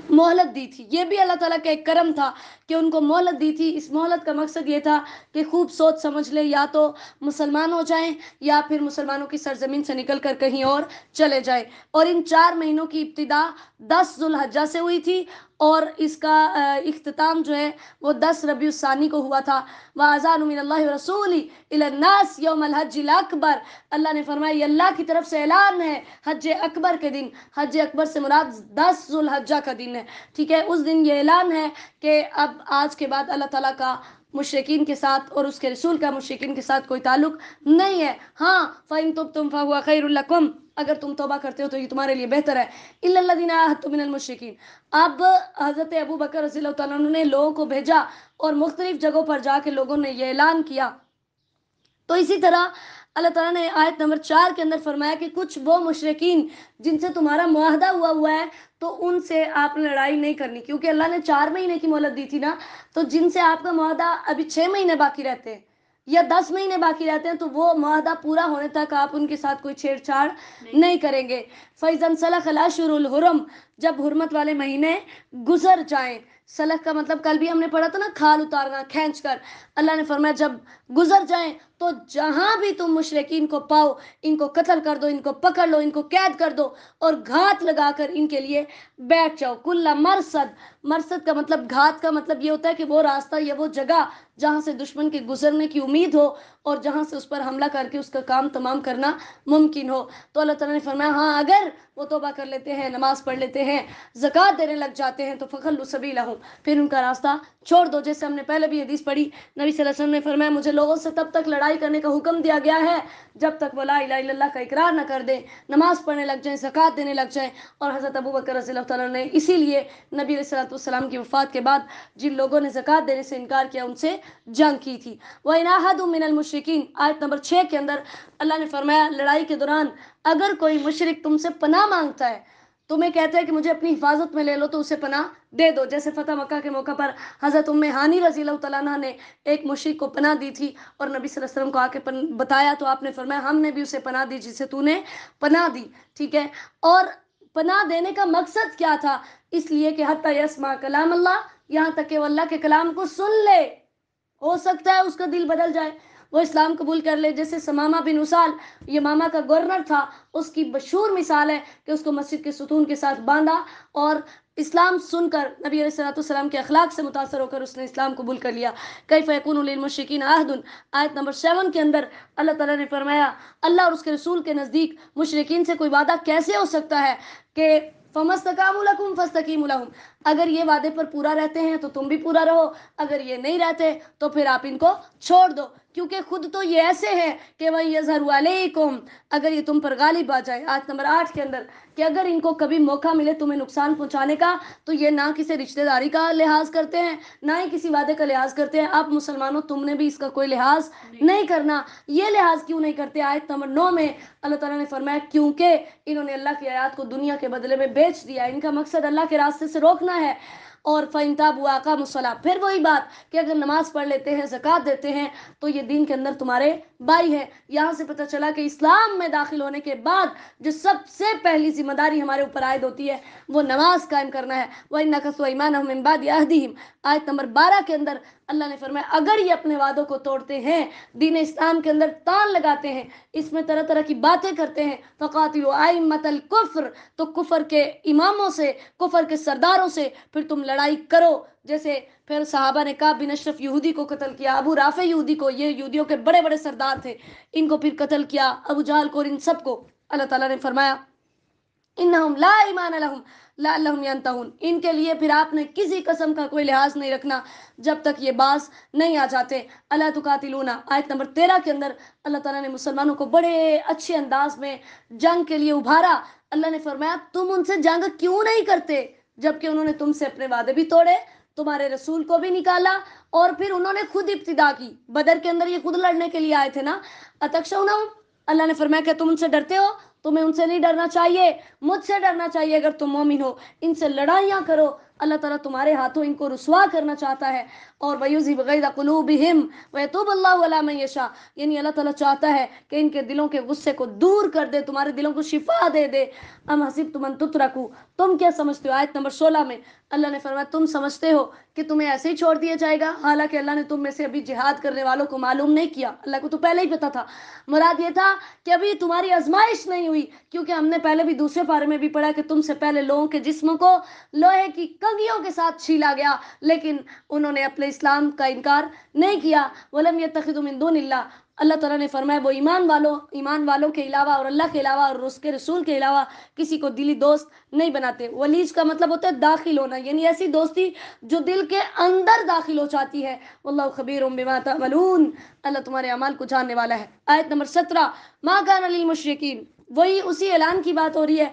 مہلت دی تھی۔ یہ بھی اللہ تعالیٰ کا ایک کرم تھا کہ ان کو مہلت دی تھی۔ اس مہلت کا مقصد یہ تھا کہ خوب سوچ سمجھ لے، یا تو مسلمان ہو جائیں یا پھر مسلمانوں کی سرزمین سے نکل کر کہیں اور چلے جائیں۔ اور ان 4 مہینوں کی ابتدا 10 ذو الحجہ سے ہوئی تھی اور اس کا اختتام جو ہے وہ 10 ربیع الثانی کو ہوا تھا۔ وَأَذَانٌ مِّنَ اللَّهِ وَرَسُولِهِ إِلَى النَّاسِ يَوْمَ الْحَجِّ الْأَكْبَرِ، اللہ نے فرمایا یہ اللہ کی طرف سے اعلان ہے حج اکبر کے دن، حج اکبر سے مراد 10 ذو الحجہ کا دن ہے، ٹھیک ہے، اس دن یہ اعلان ہے کہ اب آج کے بعد اللہ تعالیٰ کا مشرکین کے ساتھ اور اس کے رسول کا مشرکین کے ساتھ کوئی تعلق نہیں ہے۔ ہاں فَإِن تُبْتُمْ فَهُوَ خَيْرٌ لَكُمْ، اگر تم توبہ کرتے ہو تو یہ تمہارے لیے بہتر ہے۔ إِلَّا الَّذِينَ عَاهَدتُّم مِّنَ الْمُشْرِكِينَ، اب حضرت ابو بکر رضی اللہ تعالیٰ عنہ نے لوگوں کو بھیجا اور مختلف جگہوں پر جا کے لوگوں نے یہ اعلان کیا، تو اسی طرح اللہ تعالیٰ نے آیت نمبر 4 کے اندر فرمایا کہ کچھ وہ مشرکین جن سے تمہارا معاہدہ ہوا ہے تو ان سے آپ نے لڑائی نہیں کرنی، کیونکہ اللہ نے 4 مہینے کی مہلت دی تھی نا، تو جن سے آپ کا معاہدہ ابھی 6 مہینے باقی رہتے ہیں یا 10 مہینے باقی رہتے ہیں تو وہ معاہدہ پورا ہونے تک آپ ان کے ساتھ کوئی چھیڑ چھاڑ نہیں کریں گے۔ فَإِذَا انْسَلَخَ الْأَشْهُرُ الْحُرُمُ، جب حرمت والے مہینے گزر جائیں. سلخ کا مطلب کل بھی ہم نے پڑھا تھا نا، کھال اتارنا، کھینچ کر. اللہ نے فرمایا جب گزر جائیں تو جہاں بھی تم مشرکین کو پاؤ ان کو قتل کر دو، ان کو پکڑ لو، ان کو قید کر دو اور گھات لگا کر ان کے لیے بیٹھ جاؤ. کل مرصد، مرصد کا مطلب، گھات کا مطلب یہ ہوتا ہے کہ وہ راستہ یا وہ جگہ جہاں سے دشمن کے گزرنے کی امید ہو اور جہاں سے اس پر حملہ کر کے اس کا کام تمام کرنا ممکن ہو. تو اللہ تعالیٰ نے فرمایا ہاں اگر وہ توبہ کر لیتے ہیں، نماز پڑھ لیتے ہیں، زکوٰۃ دینے لگ جاتے ہیں تو فخلوا سبیلہم، پھر ان کا راستہ چھوڑ دو. جیسے ہم نے پہلے بھی حدیث پڑھی، نبی صلی اللہ علیہ وسلم نے فرمایا مجھے لوگوں سے تب تک لڑائی کرنے کا حکم دیا گیا ہے جب تک وہ لا الہ الا اللہ کا اقرار نہ کر دیں، نماز پڑھنے لگ جائیں، زکوٰۃ دینے لگ جائیں. اور حضرت ابوبکر رضی اللہ تعالیٰ نے اسی لیے نبی علیہ الصلوۃ والسلام کی وفات کے بعد جن لوگوں نے زکوٰۃ دینے سے انکار کیا ان سے جنگ کی تھی. وَإِنْ أَحَدٌ مِّنَ الْمُشْرِكِينَ، آیت نمبر 6 کے اندر اللہ نے فرمایا لڑائی کے دوران اگر کوئی مشرک تم سے پناہ مانگتا ہے، تمہیں کہتا ہے کہ مجھے اپنی حفاظت میں لے لو، تو اسے پناہ دے دو. جیسے فتح مکہ کے موقع پر حضرت ہانی رضی اللہ تعالیٰ عنہ نے ایک مشرک کو پناہ دی تھی اور نبی صلی اللہ علیہ وسلم کو آ کے بتایا تو آپ نے فرمایا ہم نے بھی اسے پناہ دی جسے تو نے پناہ دی. ٹھیک ہے، اور پناہ دینے کا مقصد کیا تھا؟ اس لیے کہ حتی یسمع کلام اللہ، یہاں تک کہ وہ اللہ کے کلام کو سن لے. ہو سکتا ہے اس کا دل بدل جائے، وہ اسلام قبول کر لے. جیسے سمامہ بن اسال یہ ماما کا گورنر تھا، اس کی مشہور مثال ہے کہ اس کو مسجد کے ستون کے ساتھ باندھا اور اسلام سن کر نبی علیہ السلام کے اخلاق سے متاثر ہو کر اس نے اسلام قبول کر لیا. کیف یکون للمشرکین عہد، آیت نمبر 7 کے اندر اللہ تعالیٰ نے فرمایا اللہ اور اس کے رسول کے نزدیک مشرکین سے کوئی وعدہ کیسے ہو سکتا ہے کہ فَمَسْتَقَامُوا لَكُمْ فَاسْتَقِیمُوا لَهُمْ، اگر یہ وعدے پر پورا رہتے ہیں تو تم بھی پورا رہو، اگر یہ نہیں رہتے تو پھر آپ ان کو چھوڑ دو. کیونکہ خود تو یہ ایسے ہیں کہ وَإِنْ يَظْهَرُوا عَلَيْكُمْ، اگر یہ تم پر غالب آ جائے. آیت نمبر 8 کے اندر کہ اگر ان کو کبھی موقع ملے تمہیں نقصان پہنچانے کا تو یہ نہ کسی رشتہ داری کا لحاظ کرتے ہیں نہ ہی کسی وعدے کا لحاظ کرتے ہیں. آپ مسلمانوں تم نے بھی اس کا کوئی لحاظ نہیں کرنا. یہ لحاظ کیوں نہیں کرتے؟ آیت نمبر 9 میں اللہ تعالیٰ نے فرمایا کیونکہ انہوں نے اللہ کی آیات کو دنیا کے بدلے میں بیچ دیا، ان کا مقصد اللہ کے راستے سے روکنا ہے. اور فَإِنْ تَابُوا وَأَقَامُوا الصَّلَاةَ، پھر وہی بات کہ اگر نماز پڑھ لیتے ہیں، زکوٰۃ دیتے ہیں تو یہ دین کے اندر تمہارے بھائی ہیں. یہاں سے پتہ چلا کہ اسلام میں داخل ہونے کے بعد جو سب سے پہلی ذمہ داری ہمارے اوپر عائد ہوتی ہے وہ نماز قائم کرنا ہے. وَإِنْ نَكَثُوا أَيْمَانَهُم مِّن بَعْدِ عَهْدِهِمْ، آیت نمبر 12 کے اندر اللہ نے فرمایا اگر یہ اپنے وعدوں کو توڑتے ہیں، دین اسلام کے اندر تان لگاتے ہیں، اس میں طرح طرح کی باتیں کرتے ہیں، فَقَاتِلُوا أَئِمَّةَ الْكُفْرِ، تو کفر کے اماموں سے، کفر کے سرداروں سے پھر تم لڑائی کرو. جیسے پھر صحابہ نے کعب بن اشرف یہودی کو قتل کیا، ابو رافع یہودی کو، یہ یہودیوں کے بڑے بڑے سردار تھے، ان کو پھر قتل کیا، ابو جہل کو اور ان سب کو. اللہ تعالیٰ نے فرمایا انہم لا ایمان لہم لعلہم ینتہون، ان کے لیے پھر آپ نے کسی قسم کا کوئی لحاظ نہیں رکھنا جب تک یہ باز نہیں آ جاتے. اللہ تقاتلون، آیت نمبر 13 کے اندر اللہ تعالیٰ نے مسلمانوں کو بڑے اچھے انداز میں جنگ کے لیے ابھارا. اللہ نے فرمایا تم ان سے جنگ کیوں نہیں کرتے جبکہ انہوں نے تم سے اپنے وعدے بھی توڑے، تمہارے رسول کو بھی نکالا اور پھر انہوں نے خود ابتدا کی. بدر کے اندر یہ خود لڑنے کے لیے آئے تھے نا. اتخشونہم، اللہ نے فرمایا کہ تم ان سے ڈرتے ہو؟ تمہیں ان سے نہیں ڈرنا چاہیے، مجھ سے ڈرنا چاہیے اگر تم مومن ہو. ان سے لڑائیاں کرو، اللہ تعالیٰ تمہارے ہاتھوں ان کو رسوا کرنا چاہتا ہے. اور وَيُذْهِبْ غَيْظَ قُلُوبِهِمْ وَيَتُوبُ اللَّهُ عَلَىٰ مَن يَشَاءُ، یعنی اللہ تعالیٰ چاہتا ہے کہ ان کے دلوں کے غصے کو دور کر دے، تمہارے دلوں کو شفا دے دے. ام حسبتم ان تترکوا، تم کیا سمجھتے ہو؟ آیت نمبر 16 میں اللہ نے فرمایا تم سمجھتے ہو کہ تمہیں ایسے ہی چھوڑ دیا جائے گا، حالانکہ اللہ نے تم میں سے ابھی جہاد کرنے والوں کو معلوم نہیں کیا. اللہ کو تو پہلے ہی پتا تھا. مراد یہ تھا کہ ابھی تمہاری آزمائش نہیں ہوئی، کیونکہ ہم نے پہلے بھی دوسرے پارے میں بھی پڑھا کہ تم سے پہلے لوگوں کے جسموں کو لوہے کی کنگھیوں کے ساتھ چھیلا گیا لیکن انہوں نے اپنے اسلام کا انکار نہیں کیا. وَلَمْ يَتَّخِذُوا مِن دُونِ اللَّهِ، اللہ تعالیٰ نے فرمایا وہ ایمان والوں کے علاوہ اور اللہ کے علاوہ اور اس کے رسول کے علاوہ کسی کو دلی دوست نہیں بناتے. ولیج کا مطلب ہوتا ہے داخل ہونا، یعنی ایسی دوستی جو دل کے اندر داخل ہو جاتی ہے. واللہ خبیر بما تعملون، اللہ تمہارے اعمال کو جاننے والا ہے. آیت نمبر 17 ما کان للمشرکین، وہی اسی اعلان کی بات ہو رہی ہے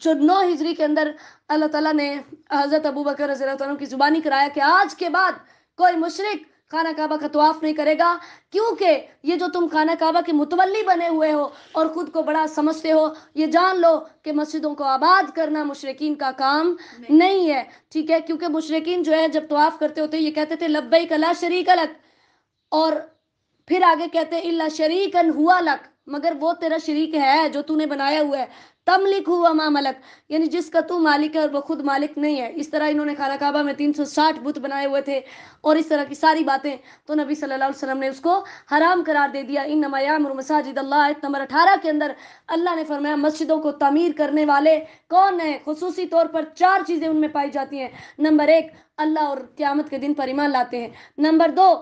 جو 9 ہجری کے اندر اللہ تعالیٰ نے حضرت ابوبکر رضی اللہ عنہ کی زبانی کرایا کہ آج کے بعد کوئی مشرک خانہ کعبہ کا طواف نہیں کرے گا، کیونکہ یہ جو تم خانہ کعبہ کے متولی بنے ہوئے ہو اور خود کو بڑا سمجھتے ہو، یہ جان لو کہ مسجدوں کو آباد کرنا مشرکین کا کام نہیں ہے. ٹھیک ہے، کیونکہ مشرکین جو ہے جب طواف کرتے ہوتے یہ کہتے تھے لبیک لا شریک لک، اور پھر آگے کہتے ہیں الا شریکا ہوا لک، مگر وہ تیرا شریک ہے جو تو نے بنایا ہوا ہے، تملک ہوا ما ملک، یعنی جس کا تو مالک ہے اور وہ خود مالک نہیں ہے۔ اس طرح انہوں نے خانہ کعبہ میں 360 بت بنائے ہوئے تھے اور اس طرح کی ساری باتیں، تو نبی صلی اللہ علیہ وسلم نے اس کو حرام قرار دے دیا۔ انما یامر مساجد اللہ، آیت نمبر 18 کے اندر اللہ نے فرمایا مسجدوں کو تعمیر کرنے والے کون ہیں؟ خصوصی طور پر 4 چیزیں ان میں پائی جاتی ہیں۔ نمبر 1، اللہ اور قیامت کے دن پر ایمان لاتے ہیں۔ نمبر 2،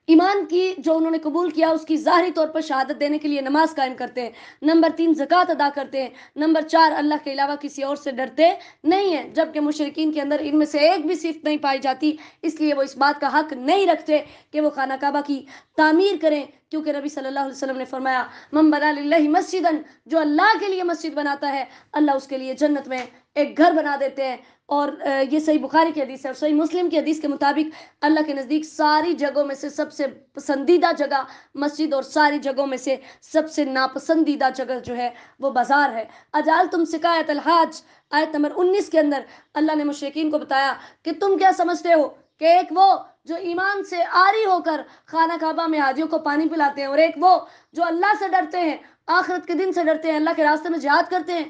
ایمان کی جو انہوں نے قبول کیا اس کی ظاہری طور پر شہادت دینے کے لیے نماز قائم کرتے ہیں۔ نمبر 3، زکوٰۃ ادا کرتے ہیں۔ نمبر 4، اللہ کے علاوہ کسی اور سے ڈرتے نہیں ہیں، جبکہ مشرکین کے اندر ان میں سے ایک بھی صفت نہیں پائی جاتی، اس لیے وہ اس بات کا حق نہیں رکھتے کہ وہ خانہ کعبہ کی تعمیر کریں، کیونکہ نبی صلی اللہ علیہ وسلم نے فرمایا من بنا للہ مسجدا، جو اللہ کے لیے مسجد بناتا ہے اللہ اس کے لیے جنت میں ایک گھر بنا دیتے ہیں۔ اور یہ صحیح بخاری کی حدیث ہے، اور صحیح مسلم کی حدیث کے مطابق اللہ کے نزدیک ساری جگہوں میں سے سب سے پسندیدہ جگہ مسجد اور ساری جگہوں میں سے سب سے ناپسندیدہ جگہ جو ہے وہ بازار ہے۔ اجعلتم سقایۃ الحاج، آیت نمبر 19 کے اندر اللہ نے مشرکین کو بتایا کہ تم کیا سمجھتے ہو کہ ایک وہ جو ایمان سے عاری ہو کر خانہ کعبہ میں حاجیوں کو پانی پلاتے ہیں، اور ایک وہ جو اللہ سے ڈرتے ہیں، آخرت کے دن سے ڈرتے ہیں، اللہ کے راستے میں جہاد کرتے ہیں،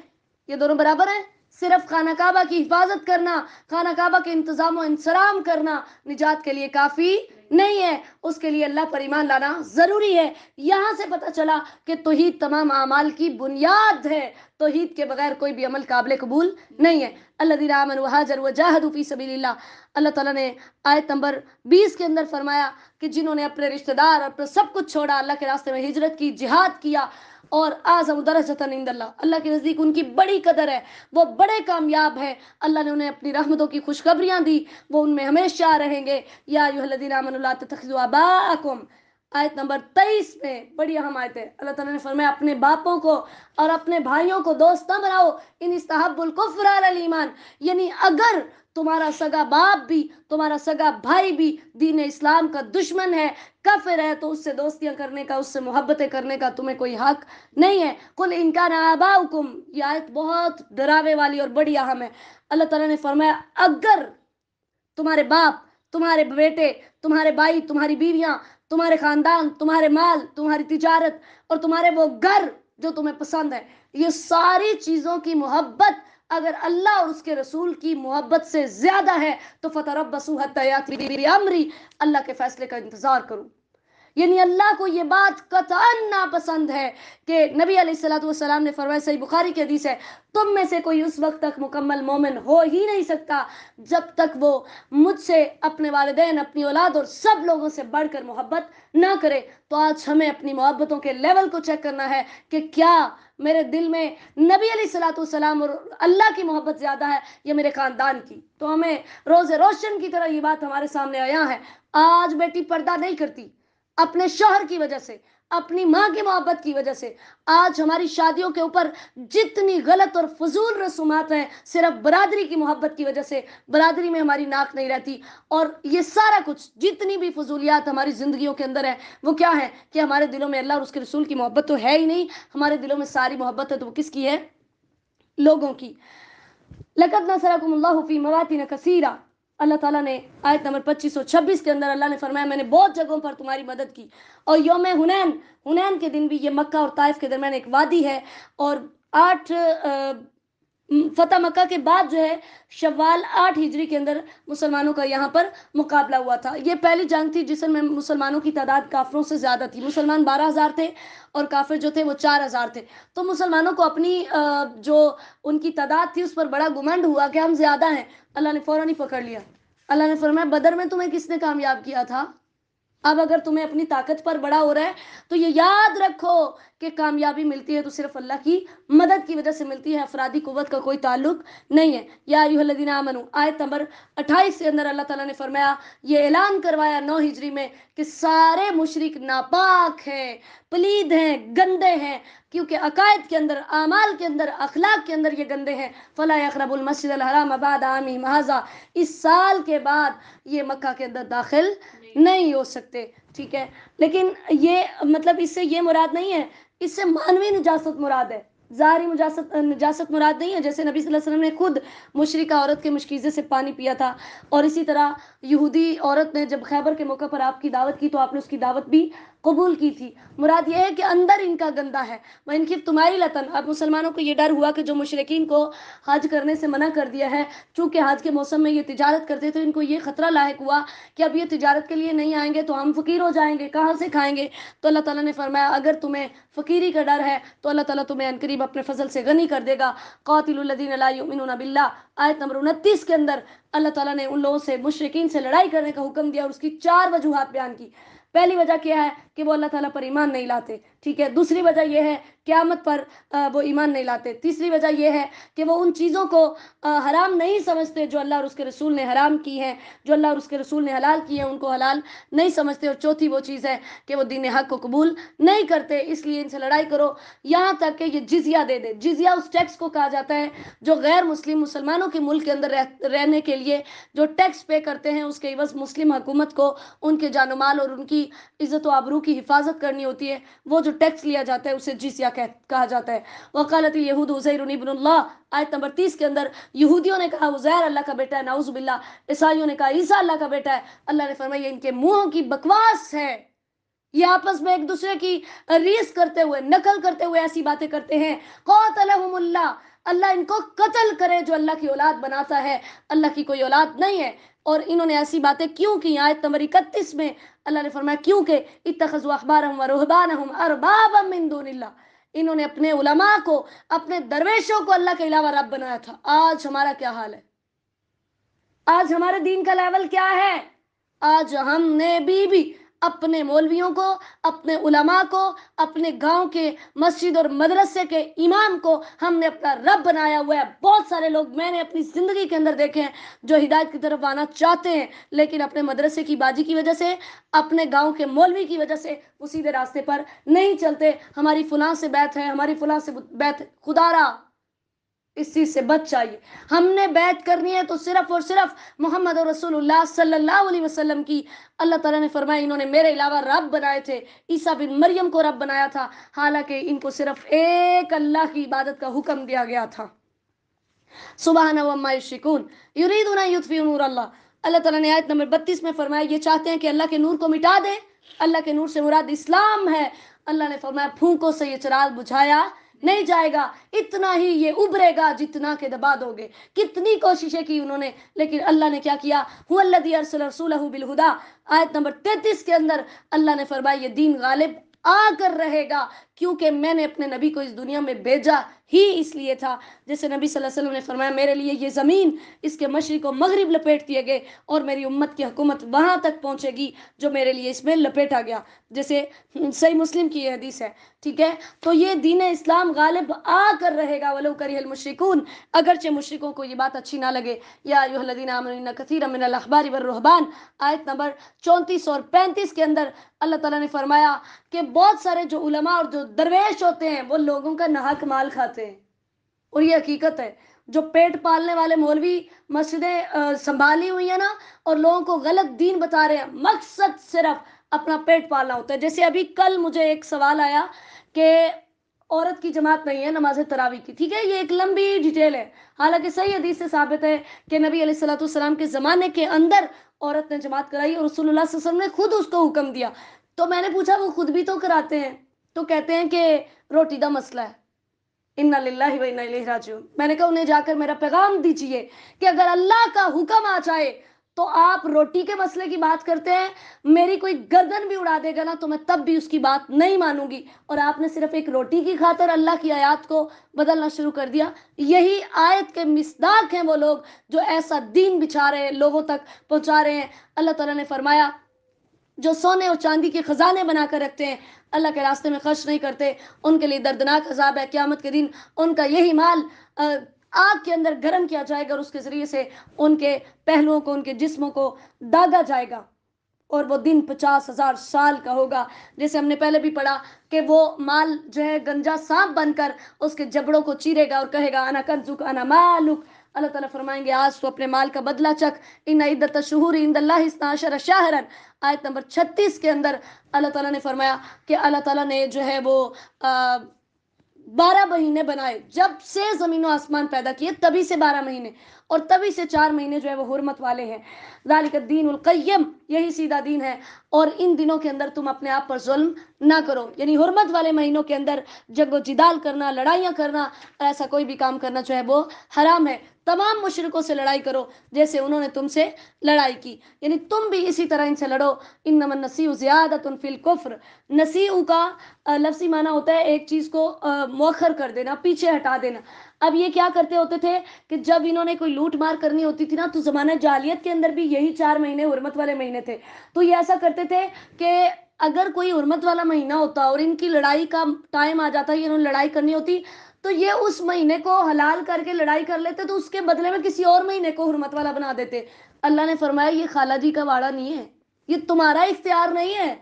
یہ دونوں برابر ہیں؟ صرف خانہ کعبہ کی حفاظت کرنا، خانہ کعبہ کے انتظام و انصرام کرنا نجات کے لیے کافی نہیں ہے، اس کے لیے اللہ پر ایمان لانا ضروری ہے۔ یہاں سے پتہ چلا کہ توحید تمام اعمال کی بنیاد ہے، توحید کے بغیر کوئی بھی عمل قابل قبول نہیں ہے۔ الذین آمنوا وہاجروا وجاہدوا فی سبیل اللہ، اللہ تعالیٰ نے آیت نمبر 20 کے اندر فرمایا کہ جنہوں نے اپنے رشتہ دار، اپنا سب کچھ چھوڑا، اللہ کے راستے میں ہجرت کی، جہاد کیا، اور اعظم درجۃ عند اللہ، اللہ کے نزدیک ان کی بڑی قدر ہے، وہ بڑے کامیاب ہیں، اللہ نے انہیں اپنی رحمتوں کی خوشخبریاں دی، وہ ان میں ہمیشہ رہیں گے۔ یا ایھا الذین آمنوا لا تتخذوا آباءکم، آیت نمبر 23 میں بڑی اہم آیت ہے، اللہ تعالیٰ نے فرمایا اپنے باپوں کو اور اپنے بھائیوں کو دوست نہ بناؤ، ان استحبوا الکفر علی الایمان، یعنی اگر تمہارا سگا باپ بھی، تمہارا سگا بھائی بھی دین اسلام کا دشمن ہے، کافر ہے، تو اس سے دوستیاں کرنے کا، اس سے محبتیں کرنے کا تمہیں کوئی حق نہیں ہے۔ قل ان کان آباؤکم، یہ آیت بہت ڈراوے والی اور بڑی اہم ہے۔ اللہ تعالیٰ نے فرمایا اگر تمہارے باپ، تمہارے بیٹے، تمہارے بھائی، تمہاری بیویاں، تمہارے خاندان، تمہارے مال، تمہاری تجارت اور تمہارے وہ گھر جو تمہیں پسند ہے، یہ ساری چیزوں کی محبت اگر اللہ اور اس کے رسول کی محبت سے زیادہ ہے تو فتربصوا حتی یأتی امری، اللہ کے فیصلے کا انتظار کرو۔ یعنی اللہ کو یہ بات قطعاً ناپسند ہے کہ نبی علیہ السلام نے فرمایا، صحیح بخاری کی حدیث ہے، تم میں سے کوئی اس وقت تک مکمل مومن ہو ہی نہیں سکتا جب تک وہ مجھ سے، اپنے والدین، اپنی اولاد اور سب لوگوں سے بڑھ کر محبت نہ کرے۔ تو آج ہمیں اپنی محبتوں کے لیول کو چیک کرنا ہے کہ کیا میرے دل میں نبی علیہ السلام اور اللہ کی محبت زیادہ ہے یا میرے خاندان کی؟ تو ہمیں روز روشن کی طرح یہ بات ہمارے سامنے آیا ہے۔ آج بیٹی پردہ نہیں کرتی اپنے شوہر کی وجہ سے، اپنی ماں کی محبت کی وجہ سے۔ آج ہماری شادیوں کے اوپر جتنی غلط اور فضول رسومات ہیں صرف برادری کی محبت کی وجہ سے، برادری میں ہماری ناک نہیں رہتی، اور یہ سارا کچھ جتنی بھی فضولیات ہماری زندگیوں کے اندر ہے وہ کیا ہے کہ ہمارے دلوں میں اللہ اور اس کے رسول کی محبت تو ہے ہی نہیں، ہمارے دلوں میں ساری محبت ہے تو وہ کس کی ہے؟ لوگوں کی۔ لقد نصرکم اللہ فی مواطن کثیرہ، اللہ تعالیٰ نے آیت نمبر 25 اور 26 کے اندر اللہ نے فرمایا میں نے بہت جگہوں پر تمہاری مدد کی۔ اور یوم حنین کے دن بھی، یہ مکہ اور طائف کے درمیان ایک وادی ہے، اور 8 فتح مکہ کے بعد جو ہے شوال 8 ہجری کے اندر مسلمانوں کا یہاں پر مقابلہ ہوا تھا۔ یہ پہلی جنگ تھی جس میں مسلمانوں کی تعداد کافروں سے زیادہ تھی، مسلمان 12,000 تھے اور کافر جو تھے وہ 4,000 تھے۔ تو مسلمانوں کو اپنی جو ان کی تعداد تھی اس پر بڑا گمنڈ ہوا کہ ہم زیادہ ہیں، اللہ نے فوراً ہی پکڑ لیا۔ اللہ نے فرمایا بدر میں تمہیں کس نے کامیاب کیا تھا؟ اب اگر تمہیں اپنی طاقت پر بڑا ہو رہا ہے تو یہ یاد رکھو کہ کامیابی ملتی ہے تو صرف اللہ کی مدد کی وجہ سے ملتی ہے، افرادی قوت کا کوئی تعلق نہیں ہے۔ یا ایھا الذین آمنوا، آیت نمبر 28 کے اندر اللہ تعالیٰ نے فرمایا، یہ اعلان کروایا 9 ہجری میں کہ سارے مشرک ناپاک ہیں، پلید ہیں، گندے ہیں، کیونکہ عقائد کے اندر، اعمال کے اندر، اخلاق کے اندر یہ گندے ہیں۔ فلا یقربوا المسجد الحرام بعد عامہم ھذا، اس سال کے بعد یہ مکہ کے اندر داخل نہیں ہو سکتے، ٹھیک ہے۔ لیکن یہ مطلب اس سے یہ مراد نہیں ہے، اس سے معنوی نجاست مراد ہے، ظاہری نجاست مراد نہیں ہے۔ جیسے نبی صلی اللہ علیہ وسلم نے خود مشرکہ عورت کے مشکیزے سے پانی پیا تھا، اور اسی طرح یہودی عورت نے جب خیبر کے موقع پر آپ کی دعوت کی تو آپ نے اس کی دعوت بھی قبول کی تھی. مراد یہ ہے کہ اندر ان کا گندہ ہے. وَإِنْ خِفْتُمْ عَيْلَةً، اب مسلمانوں کو یہ ڈر ہوا کہ جو مشرکین کو حج کرنے سے منع کر دیا ہے، چونکہ حج کے موسم میں یہ تجارت کرتے تھے، ان کو یہ خطرہ لاحق ہوا کہ اب یہ تجارت کے لیے نہیں آئیں گے تو ہم فقیر ہو جائیں گے، کہاں سے کھائیں گے. تو اللہ تعالیٰ نے فرمایا اگر تمہیں فقیری کا ڈر ہے تو اللہ تعالیٰ تمہیں عنقریب اپنے فضل سے غنی کر دے گا. قاتلوا الذین لا یؤمنون باللہ، آیت نمبر 29 کے اندر اللہ تعالیٰ نے ان لوگوں سے، مشرکین سے لڑائی کرنے کا حکم دیا اور اس کی 4 وجوہات بیان کی. پہلی وجہ کیا ہے کہ وہ اللہ تعالیٰ پر ایمان نہیں لاتے، ٹھیک ہے. دوسری وجہ یہ ہے قیامت پر وہ ایمان نہیں لاتے. تیسری وجہ یہ ہے کہ وہ ان چیزوں کو حرام نہیں سمجھتے جو اللہ اور اس کے رسول نے حرام کی ہیں، جو اللہ اور اس کے رسول نے حلال کی ہیں ان کو حلال نہیں سمجھتے. اور چوتھی وہ چیز ہے کہ وہ دین حق کو قبول نہیں کرتے، اس لیے ان سے لڑائی کرو یہاں تک کہ یہ جزیہ دے دے. جزیہ اس ٹیکس کو کہا جاتا ہے جو غیر مسلم مسلمانوں کے ملک کے اندر رہنے کے لیے جو ٹیکس پے کرتے ہیں، اس کے عوض مسلم حکومت کو ان کے جان و مال اور ان کی عزت و آبرو کی حفاظت کرنی ہوتی ہے. وہ جو ٹیکس لیا جاتا ہے اسے جزیہ کہا جاتا ہے. وقالت الیہود عزیر ابن اللہ، آیت نمبر 30 کے اندر یہودیوں نے کہا عزیر اللہ کا بیٹا ہے، نعوذ باللہ. عیسائیوں نے کہا عیسیٰ اللہ کا بیٹا ہے. اللہ نے فرمایا یہ ان کے منہوں کی بکواس ہے، یہ آپس میں ایک دوسرے کی ریس کرتے ہوئے، نقل کرتے ہوئے ایسی باتیں کرتے ہیں. قاتلہم اللہ، اللہ ان کو قتل کرے جو اللہ کی اولاد بناتا ہے، اللہ کی کوئی اولاد نہیں ہے. اور انہوں نے ایسی باتیں کیوں کی؟ آیت نمبر 31 میں اللہ نے فرمایا کیونکہ اتخذوا احبارهم ورهبانهم اربابا من دون اللہ، انہوں نے اپنے علماء کو، اپنے درویشوں کو اللہ کے علاوہ رب بنایا تھا. آج ہمارا کیا حال ہے؟ آج ہمارے دین کا لیول کیا ہے؟ آج ہم نے بھی اپنے مولویوں کو، اپنے علماء کو، اپنے گاؤں کے مسجد اور مدرسے کے امام کو ہم نے اپنا رب بنایا ہوا ہے. بہت سارے لوگ میں نے اپنی زندگی کے اندر دیکھے ہیں جو ہدایت کی طرف آنا چاہتے ہیں لیکن اپنے مدرسے کی باجی کی وجہ سے، اپنے گاؤں کے مولوی کی وجہ سے وہ سیدھے راستے پر نہیں چلتے. ہماری فلاں سے بیعت ہے، ہماری فلاں سے بیعت، خدا را اس چیز سے بچ چاہیے. ہم نے بیعت کرنی ہے تو صرف اور صرف محمد رسول اللہ صلی اللہ علیہ وسلم کی. اللہ تعالیٰ نے فرمایا انہوں نے میرے علاوہ رب بنائے تھے. عیسیٰ بن مریم کو رب بنایا تھا حالانکہ ان کو صرف ایک اللہ کی عبادت کا حکم دیا گیا تھا. سبحانہ وما یشرکون یریدون ان یطفئوا نور اللہ. اللہ تعالیٰ نے آیت نمبر 32 میں فرمایا یہ چاہتے ہیں کہ اللہ کے نور کو مٹا دیں. اللہ کے نور سے مراد اسلام ہے. اللہ نے فرمایا پھونکوں سے یہ چراغ بجھایا نہیں جائے گا، اتنا ہی یہ ابھرے گا جتنا کہ دبا دو گے. کتنی کوششیں کی انہوں نے لیکن اللہ نے کیا کیا؟ هو الذی ارسل رسولہ بالہدی، آیت نمبر 33 کے اندر اللہ نے فرمایا یہ دین غالب آ کر رہے گا کیونکہ میں نے اپنے نبی کو اس دنیا میں بھیجا ہی اس لیے تھا. جیسے نبی صلی اللہ علیہ وسلم نے فرمایا میرے لیے یہ زمین، اس کے مشرق و مغرب لپیٹ دیے گئے اور میری امت کی حکومت وہاں تک پہنچے گی جو میرے لیے اس میں لپیٹا گیا. جیسے صحیح مسلم کی یہ حدیث ہے، ٹھیک ہے. تو یہ دین اسلام غالب آ کر رہے گا ولو کرہ المشرکون، اگرچہ مشرکوں کو یہ بات اچھی نہ لگے. یا ایھا الذین آمنوا ان کثیرا من الاحبار والرہبان، آیت نمبر 34 اور 35 کے اندر اللہ تعالیٰ نے فرمایا کہ بہت سارے جو علماء اور جو درویش ہوتے ہیں وہ لوگوں کا ناحق مال کھاتے ہیں. اور یہ حقیقت ہے. جو پیٹ پالنے والے مولوی مسجدیں سنبھالی ہوئی ہیں نا اور لوگوں کو غلط دین بتا رہے ہیں، مقصد صرف اپنا پیٹ پالنا ہوتا ہے. جیسے ابھی کل مجھے ایک سوال آیا کہ عورت کی جماعت نہیں ہے نماز تراویح کی، ٹھیک ہے. یہ ایک لمبی ڈیٹیل ہے، حالانکہ صحیح حدیث سے ثابت ہے کہ نبی علیہ الصلوۃ والسلام کے زمانے کے اندر عورت نے جماعت کرائی اور رسول اللہ صلی اللہ علیہ وسلم نے خود اس کو حکم دیا. تو میں نے پوچھا وہ خود بھی تو کراتے ہیں، تو کہتے ہیں کہ روٹی دا مسئلہ ہے. انا للہ و انا الیہ راجعون. میں نے کہا انہیں جا کر میرا پیغام دیجئے کہ اگر اللہ کا حکم آ جائے تو آپ روٹی کے مسئلے کی بات کرتے ہیں، میری کوئی گردن بھی اڑا دے گا نا تو میں تب بھی اس کی بات نہیں مانوں گی. اور آپ نے صرف ایک روٹی کی خاطر اللہ کی آیات کو بدلنا شروع کر دیا. یہی آیت کے مصداق ہیں وہ لوگ جو ایسا دین بچھا رہے ہیں، لوگوں تک پہنچا رہے ہیں. اللہ تعالیٰ نے فرمایا جو سونے اور چاندی کے خزانے بنا کر رکھتے ہیں، اللہ کے راستے میں خرچ نہیں کرتے، ان کے لیے دردناک عذاب ہے. قیامت کے دن ان کا یہی مال آگ کے اندر گرم کیا جائے گا اور اس کے ذریعے سے ان کے پہلوؤں کو، ان کے جسموں کو داغا جائے گا اور وہ دن 50,000 سال کا ہوگا. جیسے ہم نے پہلے بھی پڑھا کہ وہ مال جو ہے گنجا سانپ بن کر اس کے جبڑوں کو چیرے گا اور کہے گا انا کنزک انا مالک. اللہ تعالیٰ فرمائیں گے آج تو اپنے مال کا بدلہ چکھ. ان عدت الشہور عند اللہ 12 شہرا، آیت نمبر 36 کے اندر اللہ تعالیٰ نے فرمایا کہ اللہ تعالیٰ نے جو ہے وہ 12 مہینے بنائے. جب سے زمین و آسمان پیدا کیے تبھی سے 12 مہینے. اور تبھی سے 4 مہینے جو ہے وہ حرمت والے ہیں. ذالک الدین القیم، یہی سیدھا دین ہے. اور ان دنوں کے اندر تم اپنے آپ پر ظلم نہ کرو. یعنی حرمت والے مہینوں کے اندر جنگ و جدال کرنا، لڑائیاں کرنا، ایسا کوئی بھی کام کرنا جو ہے وہ حرام ہے. تمام مشرکوں سے لڑائی کرو جیسے انہوں نے تم سے لڑائی کی، یعنی تم بھی اسی طرح ان سے لڑو. انما النسیء زیادۃ فی الکفر، نسیء کا لفظی معنی ہوتا ہے ایک چیز کو مؤخر کر دینا، پیچھے ہٹا دینا. اب یہ کیا کرتے ہوتے تھے کہ جب انہوں نے کوئی لوٹ مار کرنی ہوتی تھی نا، تو زمانہ جاہلیت کے اندر بھی یہی 4 مہینے حرمت والے مہینے تھے. تو یہ ایسا کرتے تھے کہ اگر کوئی حرمت والا مہینہ ہوتا اور ان کی لڑائی کا ٹائم آ جاتا، یہ انہوں نے لڑائی کرنی ہوتی، تو یہ اس مہینے کو حلال کر کے لڑائی کر لیتے، تو اس کے بدلے میں کسی اور مہینے کو حرمت والا بنا دیتے. اللہ نے فرمایا یہ خالہ جی کا واڑا نہیں ہے، یہ تمہارا اختیار نہیں ہے،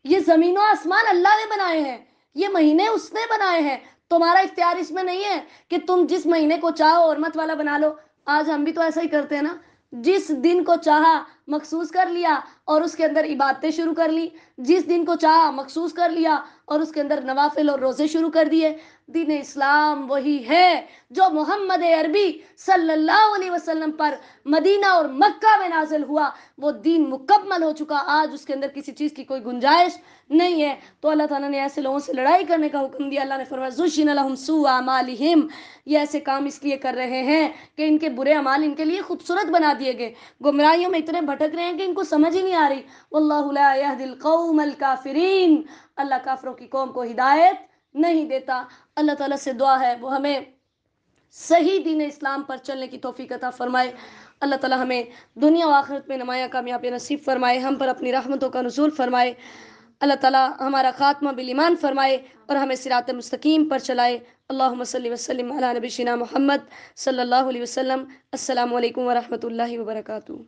یہ زمین و آسمان اللہ نے بنائے ہیں، یہ مہینے اس نے بنائے ہیں. تمہارا اختیار اس میں نہیں ہے کہ تم جس مہینے کو چاہو حرمت والا بنا لو. آج ہم بھی تو ایسا ہی کرتے ہیں نا، جس دن کو چاہا مخصوص کر لیا اور اس کے اندر عبادتیں شروع کر لی، جس دن کو چاہا مخصوص کر لیا اور اس کے اندر نوافل اور روزے شروع کر دیے. دین اسلام وہی ہے جو محمد عربی صلی اللہ علیہ وسلم پر مدینہ اور مکہ میں نازل ہوا. وہ دین مکمل ہو چکا، آج اس کے اندر کسی چیز کی کوئی گنجائش نہیں ہے. تو اللہ تعالیٰ نے ایسے لوگوں سے لڑائی کرنے کا حکم دیا. اللہ نے فرمایا زُشِّنَ لَهُمْ سُوءُ أَعْمَالِهِمْ، یہ ایسے کام اس لیے کر رہے ہیں کہ ان کے برے اعمال ان کے لیے خوبصورت بنا دیے گئے، گمراہیوں میں اتنے بھٹک رہے ہیں کہ ان کو سمجھ ہی نہیں آ رہی. واللہ لا يهدي القوم الكافرین، اللہ کافروں کی قوم کو ہدایت نہیں دیتا. اللہ تعالیٰ سے دعا ہے وہ ہمیں صحیح دین اسلام پر چلنے کی توفیق عطا فرمائے. اللہ تعالیٰ ہمیں دنیا و آخرت میں نمایاں کامیابی نصیب فرمائے، ہم پر اپنی رحمتوں کا نزول فرمائے. اللہ تعالیٰ ہمارا خاتمہ بالایمان فرمائے اور ہمیں صراط مستقیم پر چلائے. اللہم صلی وسلم علی نبینا محمد صلی اللہ علیہ وسلم. السلام علیکم ورحمۃ اللہ وبرکاتہ.